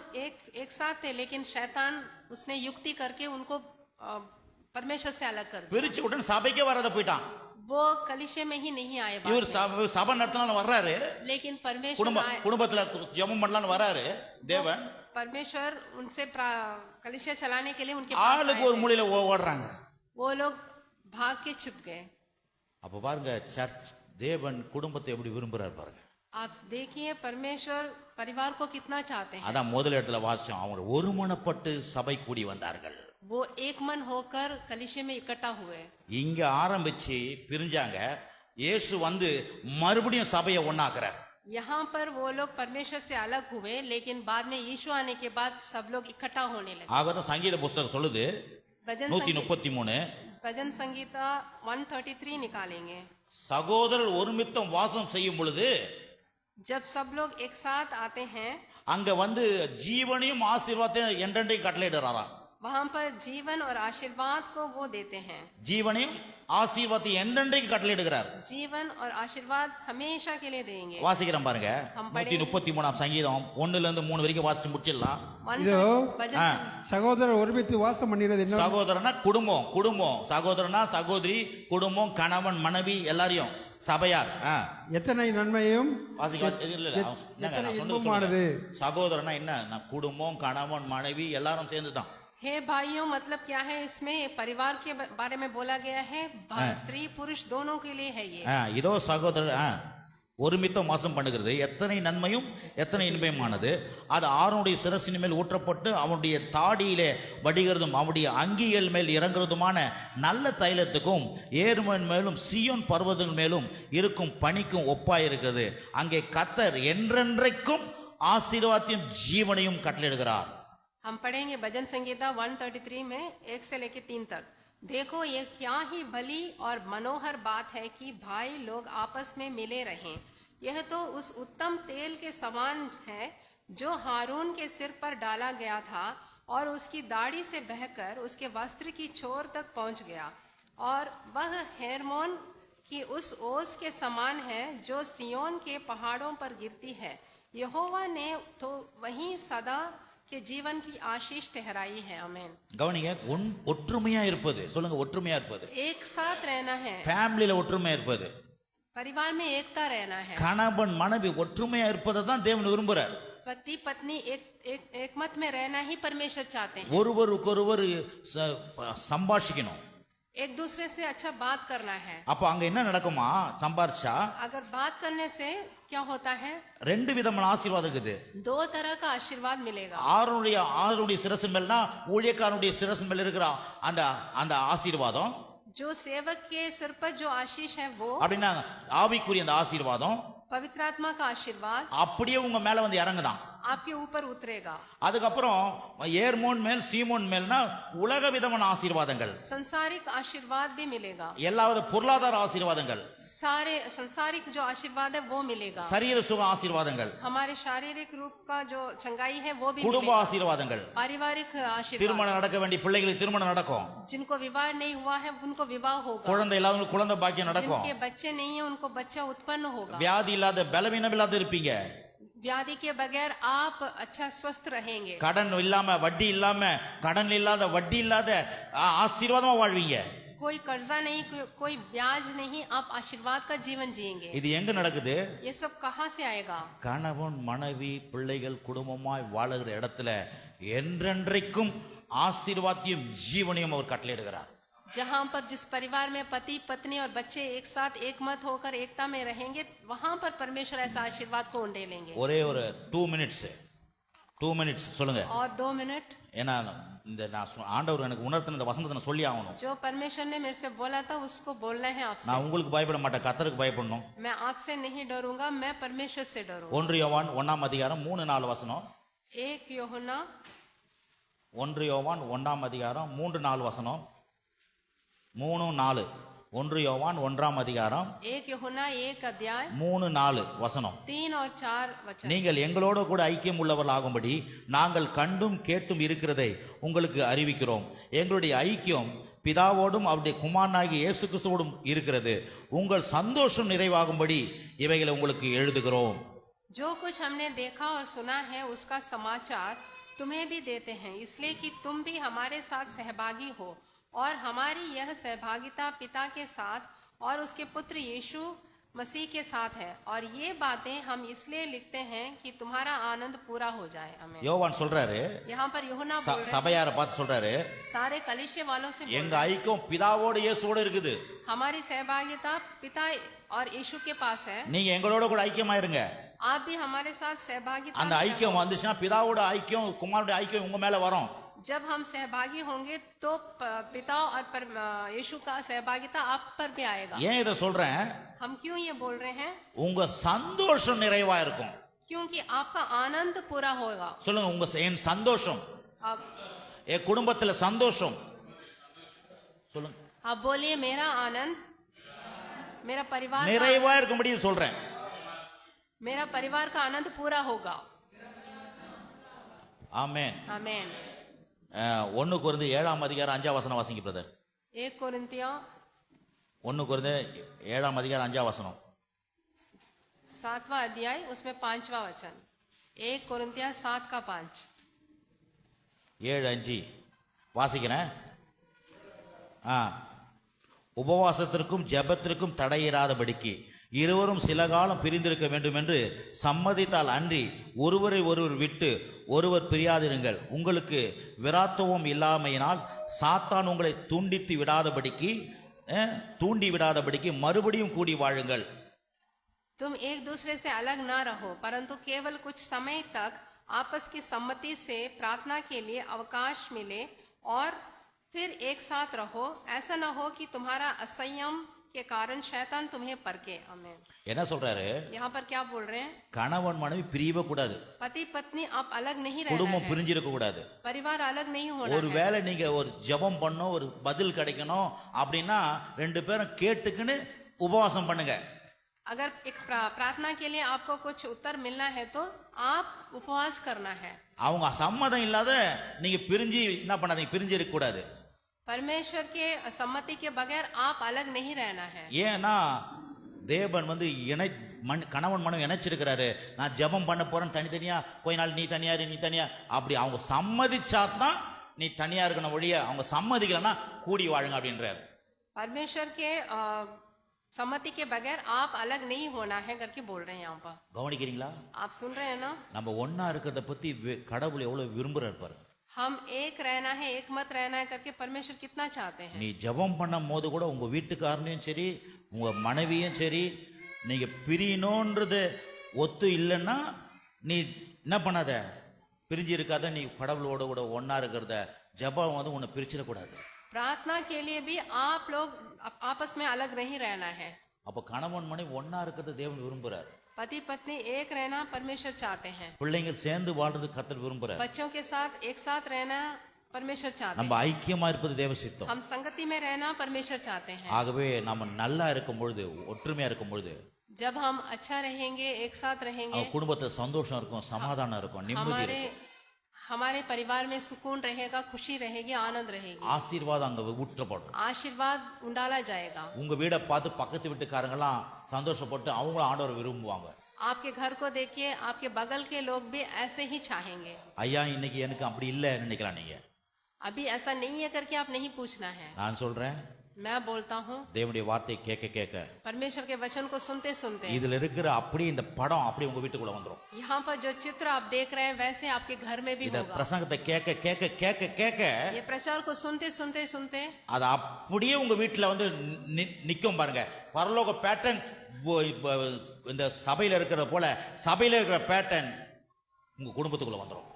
एक साथ थे लेकिन शैतान उसने युक्ति करके उनको परमेश्वर से अलग कर दिया பிரிச்சு விட்டு சபைக்கே வராத போயிட்டான் वो कलिशे में ही नहीं आए बाद இவர் में। சபை நடத்தலாம்னு வர்றாரு लेकिन परमेश्वर आए குடும்பத்துல ஜெபம் பண்ணலாம்னு வர்றாரு தேவன் परमेश्वर उनसे कलीसिया चलाने के लिए उनके पास ஆளுக்கு ஒரு மூலையில ஓடுறாங்க. वो लोग भाग के छुप गए। அப்ப பாருங்க சர்ச் தேவன் குடும்பத்தை எப்படி விரும்புறாரு பாருங்க. आप देखिए परमेश्वर परिवार को कितना चाहते हैं। அதான் முதல் இடத்துல வாசிச்சோம், அவங்க ஒருமனப்பட்டு சபை கூடி வந்தார்கள். वो एक मन होकर कलीसिया में इकट्ठा हुए। இங்க ஆரம்பிச்சு பிரிஞ்சாங்க. இயேசு வந்து மறுபடியும் சபையை ஒண்ணாக்குறார். यहाँ पर वो लोग परमेश्वर से अलग हुए, लेकिन बाद में यीशु आने के बाद सब लोग इकट्ठा होने लगे। ஆகதான் சங்கீத புஸ்தகம் சொல்லுது भजन संगीता 133 निकालेंगे। சகோதரர் ஒருமித்தம் வாசம் செய்யும் பொழுது जब सब लोग एक साथ आते हैं, அங்க வந்து ஜீவனையும் ஆசீர்வாதத்தையும் என்றென்றையும் கட்டளையிடுறாராம். वहाँ पर जीवन और आशीर्वाद को वो देते हैं। ஜீவனையும் ஆசீர்வாதத்தை என்றென்றைக்கு கட்டளையிடுகிறார். जीवन और आशीर्वाद हमेशा के लिए देंगे। வாசிக்கிறோம் பாருங்க, 133 சங்கீதம் 1ல இருந்து 3 வரைக்கும் வாசிச்சு முடிச்சிடலாம். இதோ சகோதரர் ஒருமித்து வாசம் பண்ணிறது என்ன? சகோதரனா குடும்பம், குடும்பம் சகோதரனா சகோதரி, குடும்பம் கணவன் மனைவி எல்லாரையும் சபையார். எத்தனை நன்மையும் எத்தனை இன்பமானது. சகோதரனா என்ன? குடும்பம் கணவன் மனைவி எல்லாரும் சேர்ந்துதான். हे भाइयों, मतलब क्या है? इसमें परिवार के बारे में बोला गया है। स्त्री पुरुष दोनों के लिए है ये। இதோ சகோதரர் ஒருமித்தம் வாசம் பண்ணுகிறது, எத்தனை நன்மையும் எத்தனை இன்பமானது. அது ஆரோனுடைய சிரசின் மேல் ஊற்றப்பட்டு அவனுடைய தாடியிலே வடிகிறதும் அவனுடைய அங்கிகள் மேல் இறங்குறதுமான நல்ல தைலத்துக்கும் ஏர்மன் மேலும் சீயோன் பர்வதங்கள் மேலும் இருக்கும் பனிக்கும் ஒப்பாயிருக்கிறது. அங்கே கர்த்தர் என்றென்றைக்கும் ஆசீர்வாதத்தையும் ஜீவனையும் கட்டளையிடுகிறார். हम पढ़ेंगे भजन संगीता 133 में 1 से लेकर 3 तक। देखो ये क्या ही भली और मनोहर बात है कि भाई लोग आपस में मिले रहें। यह तो उस उत्तम तेल के समान है जो हारून के सिर पर डाला गया था और उसकी दाढ़ी से बहकर उसके वस्त्र की छोर तक पहुंच गया, और वह हेर्मोन की उस ओस के समान है जो सियोन के पहाड़ों पर गिरती है। यहोवा ने तो वहीं सदा के जीवन की आशीष ठहराई है। आमीन। கவனிங்க, ஒற்றுமையா இருப்பது, சொல்லுங்க ஒற்றுமையா இருப்பது. एक साथ रहना है। ஃபேமிலில ஒற்றுமையா இருப்பது, परिवार में एकता रहना है। கணவன் மனைவி ஒற்றுமையா இருப்பதை தான் தேவன் விரும்புறார். पति पत्नी एक मत में रहना ही परमेश्वर चाहते हैं। ஒருவருக்கொருவர் சம்பாஷிக்கணும். एक दूसरे से अच्छा बात करना है। அப்ப அங்க என்ன நடக்குமா? சம்பாரிச்சா अगर बात करने से क्या होता है? ரெண்டு விதமான ஆசீர்வாதம் இருக்குது. 2 तरह का आशीर्वाद मिलेगा। ஆரோனுடைய சிரசு மேல்னா ஊழியக்காரனுடைய சிரசு மேல் இருக்கிற அந்த அந்த ஆசீர்வாதம், जो सेवक के सिर पर जो आशीष है वो, அப்படின்னா ஆவிக்குரிய அந்த ஆசீர்வாதம் पवित्र आत्मा का आशीर्वाद அப்படியே உங்க மேல வந்து இறங்குதான். आपके ऊपर उतरेगा। அதுக்கப்புறம் ஏர்மோன் மேல் சீமோன் மேல்னா உலக விதமான ஆசீர்வாதங்கள், संसारिक आशीर्वाद भी मिलेगा। எல்லாவது பொருளாதார ஆசீர்வாதங்கள், सारे संसारिक जो आशीर्वाद है वो मिलेगा। சரீர சுக ஆசீர்வாதங்கள், हमारे शारीरिक रूप का जो चंगाई है वो भी குடும்ப मिलेगा। ஆசீர்வாதங்கள், पारिवारिक आशीर्वाद, திருமணம் நடக்க வேண்டிய பிள்ளைகளுக்கு திருமணம் நடக்கும், जिनको विवाह नहीं हुआ है उनको विवाह होगा, குழந்தை இல்லாதவங்களுக்கு குழந்தை பாக்கியம் நடக்கும், जिनके बच्चे नहीं है उनको बच्चा उत्पन्न होगा, வியாதி இல்லாத பலவீனம் இல்லாத இருப்பீங்க, व्याधि के बगैर आप अच्छा स्वस्थ रहेंगे, கடன் இல்லாம வட்டி இல்லாம கடன் இல்லாத வட்டி இல்லாத ஆசீர்வாதமா வாழ்வீங்க. कोई कर्जा नहीं, कोई ब्याज नहीं, आप आशीर्वाद का जीवन जिएंगे। இது எங்க நடக்குது? ये सब कहाँ से आएगा? கணவன் மனைவி பிள்ளைகள் குடும்பமாய் வாழுகிற இடத்துல என்றென்றைக்கும் ஆசீர்வாதத்தையும் ஜீவனையும் அவர் கட்டளையிடுகிறார். जहाँ पर जिस परिवार में पति पत्नी और बच्चे एक साथ एक मत होकर एकता में रहेंगे, वहां पर परमेश्वर ऐसा आशीर्वाद को उंडेलेंगे। ஒரே ஒரு 2 மினிட்ஸ் சொல்லுங்க. और 2 मिनट। ஏன்னா இந்த ஆண்டவர் எனக்கு உணர்த்தின இந்த வசனத்தை நான் சொல்லி ஆகணும். जो परमेश्वर ने मेरे से बोला था उसको बोलना है आपसे। நான் உங்களுக்கு பயப்பட மாட்டேன், கர்த்தருக்கு பயப்படணும். मैं आपसे नहीं डरूंगा, मैं परमेश्वर से डरूंगा। 1 யோவான் 1ஆம் அதிகாரம் 3-4 வசனம். 1 யோहन्ना 1 யோவான் 1ஆம் அதிகாரம் 3-4 வசனம். 3-4 1 யோவான் 1ஆம் அதிகாரம் 1 யோहन्ना 1 अध्याय 3-4 வசனம். 3 और 4 वचन। நீங்கள் எங்களோட கூட ஐக்கியம் உள்ளவர்களாகும்படி நாங்கள் கண்டும் கேட்டும் இருக்கிறதை உங்களுக்கு அறிவிக்கிறோம். எங்களுடைய ஐக்கியம் பிதாவோடும் அவருடைய குமாரனாகிய இயேசு கிறிஸ்துவோடும் இருக்கிறது. உங்கள் சந்தோஷம் நிறைவாகும்படி இவைகளை உங்களுக்கு எழுதுகிறோம். जो कुछ हमने देखा और सुना है उसका समाचार तुम्हें भी देते हैं, इसलिए कि तुम भी हमारे साथ सहभागी हो, और हमारी यह सहभागिता पिता के साथ और उसके पुत्र यीशु मसीह के साथ है और ये बातें हम इसलिए लिखते हैं कि तुम्हारा आनंद पूरा हो जाए। आमीन। யோவான் சொல்றாரு, यहाँ पर यूहन्ना बोल रहे हैं, சபையாரை பார்த்து சொல்றாரு, सारे कलीसिया वालों से बोल எங்க रहे हैं, ஐக்கியம் பிதாவோடு இயேசுவோடு இருக்குது, हमारी सहभागिता पिता और यीशु के पास है, நீங்க எங்களோட கூட ஐக்கியமாயிருங்க. आप भी हमारे साथ सहभागिता அந்த में ஐக்கியம் வந்துச்சுன்னா பிதாவோட ஐக்கியம் குமாரோட ஐக்கியம் உங்க மேல வரும். रहो। जब हम सहभागी होंगे तो पिता और यीशु का सहभागिता आप पर भी आएगा। ஏன் இதை சொல்றேன்? हम क्यों ये बोल रहे हैं? உங்க சந்தோஷம் நிறைவா இருக்கும். क्योंकि आपका आनंद पूरा होगा। சொல்லுங்க, உங்க என் சந்தோஷம், आप என் குடும்பத்துல சந்தோஷம். சொல்லுங்க, आप बोलिए मेरा आनंद, मेरा परिवार का, நிறைவா இருக்கும்படி சொல்றேன். मेरा परिवार का आनंद पूरा होगा। ஆமென். आमीन। 1 கொரிந்தியர் 7ஆம் அதிகாரம் 5ஆம் வசனம் வாசிங்க பிரதர். 1 कोरिन्थियों 1 கொரிந்தியர் 7ஆம் அதிகாரம் 5ஆம் வசனம். 7वां अध्याय उसमें 5वां वचन। 1 कोरिन्थिया 7 का 5। 7:5 வாசிக்கிறேன். உபவாசத்திற்கும் ஜெபத்திற்கும் தடையிராதபடிக்கு இருவரும் சில காலம் பிரிந்திருக்க வேண்டும் என்று சம்மதித்தால் அன்றி ஒருவரை ஒருவர் விட்டு ஒருவர் பிரியாதிருங்கள். உங்களுக்கு விராத்துவம் இல்லாமையினால் சாத்தான் உங்களை தூண்டி விடாதபடிக்கு மறுபடியும் கூடி வாழுங்கள். तुम एक दूसरे से अलग ना रहो, परंतु केवल कुछ समय तक आपस की सम्मति से प्रार्थना के लिए अवकाश मिले और फिर एक साथ रहो। ऐसा न हो कि तुम्हारा असंयम के कारण शैतान तुम्हें परखे। आमीन। என்ன சொல்றாரு? यहाँ पर क्या बोल रहे हैं? கணவன் மனைவி பிரியவே கூடாது, पति पत्नी आप अलग नहीं रहना குடும்பம் है, பிரிஞ்சிருக்க கூடாது. परिवार अलग नहीं होना ஒரு है। வேளை நீங்க ஒரு ஜெபம் பண்ணணும், ஒரு பதில் கிடைக்கணும் அப்படின்னா 2 பேரும் கேட்டுக்குன்னு உபவாசம் பண்ணுங்க. अगर एक प्रार्थना के लिए आपको कुछ उत्तर मिलना है तो आप उपवास करना है। அவங்க சம்மதம் இல்லாத நீங்க பிரிஞ்சு என்ன பண்ணாதீங்க, பிரிஞ்சு இருக்க கூடாது. परमेश्वर के सम्मति के बगैर आप अलग नहीं रहना है। ஏன்னா தேவன் கணவன் மனைவி இணைச்சிருக்கிறாரு. நான் ஜெபம் பண்ண போறேன் தனித்தனியா, கொஞ்ச நாள் நீ தனியா இரு, நீ தனியா, அப்படி அவங்க சம்மதிச்சாதான் நீ தனியா இருக்கணும் ஒழிய அவங்க சம்மதிக்கலன்னா கூடி வாழுங்க அப்படின்றாரு. परमेश्वर के सम्मति के बगैर आप अलग नहीं होना है करके बोल रहे हैं यहाँ पर। கவனிக்கிறீங்களா? आप सुन रहे हैं ना? நம்ம ஒன்னா இருக்கிறத பத்தி கடவுள் எவ்வளவு விரும்புறாரு பாருங்க. हम एक रहना है, एक मत रहना है करके परमेश्वर कितना चाहते हैं। நீ ஜெபம் பண்ணும் போது கூட உங்க வீட்டுக்காரனையும் சரி உங்க மனைவியும் சரி நீங்க பிரியணும்ன்றது ஒத்து இல்லைன்னா நீ என்ன பண்ணாத, பிரிஞ்சு இருக்காத. நீ கடவுளோட கூட ஒன்னா இருக்கிறத ஜெபம் உன்னை பிரிச்சிடக்கூடாது. प्रार्थना के लिए भी आप लोग आपस में अलग नहीं रहना है। அப்ப கணவன் மனைவி ஒன்னா இருக்கிறத தேவன் விரும்புறாரு. पति पत्नी एक रहना परमेश्वर चाहते हैं। பிள்ளைங்க சேர்ந்து வாழ்றது கர்த்தர் விரும்புறாரு. बच्चों के साथ एक साथ रहना परमेश्वर चाहते நம்ம हैं। ஐக்கியமா இருப்பது தேவ சித்தம். हम संगति में रहना परमेश्वर चाहते हैं। ஆகவே நம்ம நல்லா இருக்கும் பொழுது, ஒற்றுமையா இருக்கும் பொழுது जब हम अच्छा रहेंगे, एक साथ रहेंगे, அவங்க குடும்பத்துல சந்தோஷம் இருக்கும், சமாதானம் இருக்கும், நிம்மதி இருக்கும், हमारे परिवार में सुकून रहेगा, खुशी रहेगी, आनंद रहेगी, ஆசீர்வாதம் அங்க ஊற்றப்படும். आशीर्वाद उंडाला जाएगा। உங்க வீடை பார்த்து பக்கத்து வீட்டுக்காரங்க எல்லாம் சந்தோஷப்பட்டு அவங்களும் ஆண்டவரை விரும்புவாங்க. आपके घर को देखिए, आपके बगल के लोग भी ऐसे ही चाहेंगे। ஐயா இன்னைக்கு எனக்கு அப்படி இல்ல நினைக்கலாம் நீங்க. अभी ऐसा नहीं है करके आप नहीं पूछना है। நான் சொல்றேன், मैं बोलता हूँ, தேவனுடைய வார்த்தை கேட்க கேட்க परमेश्वर के वचन को सुनते सुनते இதுல இருக்கிற அப்படி இந்த படம் அப்படி உங்க வீட்டுக்குள்ள வந்துரும். यहाँ पर जो चित्र आप देख रहे हैं वैसे आपके घर में भी இத होगा। பிரசங்கத்தை கேட்க கேட்க கேட்க கேட்க ये प्रचार को सुनते सुनते सुनते அது அப்படியே உங்க வீட்டுல வந்து நிக்கும் பாருங்க. பரலோக பேட்டர்ன் இந்த சபையில இருக்கிறத போல சபையில இருக்கிற பேட்டர்ன் உங்க குடும்பத்துக்குள்ள வந்துரும்.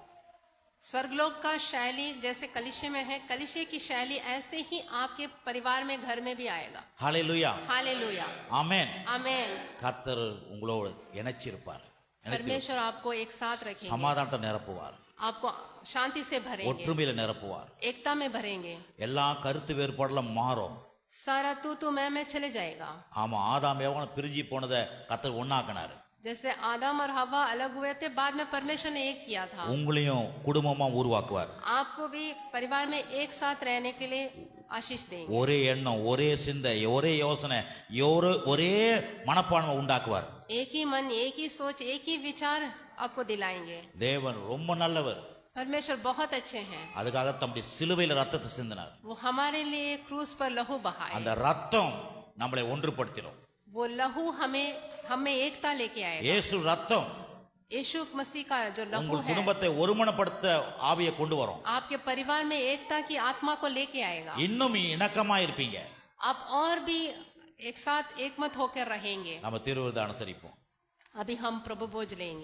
स्वर्गलोक का शैली जैसे कलिशे में है, कलिशे की शैली ऐसे ही आपके परिवार में, घर में भी आएगा। ஹalleluya, हालेलुया, ஆமென். आमेन। கர்த்தர் உங்களோடு இணைச்சிருப்பார். परमेश्वर आपको एक साथ रखेंगे, சமாதானத்தை நிரப்புவார், आपको शांति से भरेंगे, ஒற்றுமையில நிரப்புவார். एकता में भरेंगे, எல்லா கருத்து வேறுபாடெல்லாம் மாறும். सारा तू मैं चले जाएगा। ஆமா, ஆதாம் ஏவாளும் பிரிஞ்சு போனதை கர்த்தர் ஒண்ணாக்குனாரு. जैसे आदम और हवा अलग हुए थे, बाद में परमेश्वर ने एक किया था। உங்களையும் குடும்பமா உருவாக்குவார். आपको भी परिवार में एक साथ रहने के लिए आशीष देंगे। ஒரே எண்ணம், ஒரே சிந்தை, ஒரே யோசனை, ஒரே மனப்பான்மை உண்டாக்குவார். एक ही मन, एक ही सोच, एक ही विचार आपको दिलाएंगे। தேவன் ரொம்ப நல்லவர். परमेश्वर बहुत अच्छे हैं। அதுக்காக தம்முடைய சிலுவையில ரத்தத்தை சிந்தினார். वो हमारे लिए क्रूस पर लहू बहाए। அந்த ரத்தம் நம்மளை ஒன்றுபடுத்திடும். वो लहू हम में एकता लेके आएगा। இயேசு ரத்தம் यीशु मसीह का जो लहू உங்கள் है குடும்பத்தை ஒருமனப்படுத்த ஆவியை கொண்டு வரும். आपके परिवार में एकता की आत्मा को लेके आएगा। இன்னும் இணக்கமா இருப்பீங்க. आप और भी एक साथ एकमत होकर रहेंगे। நம்ம திருவிருதை அனுசரிப்போம். अभी हम प्रभु भोज लेंगे।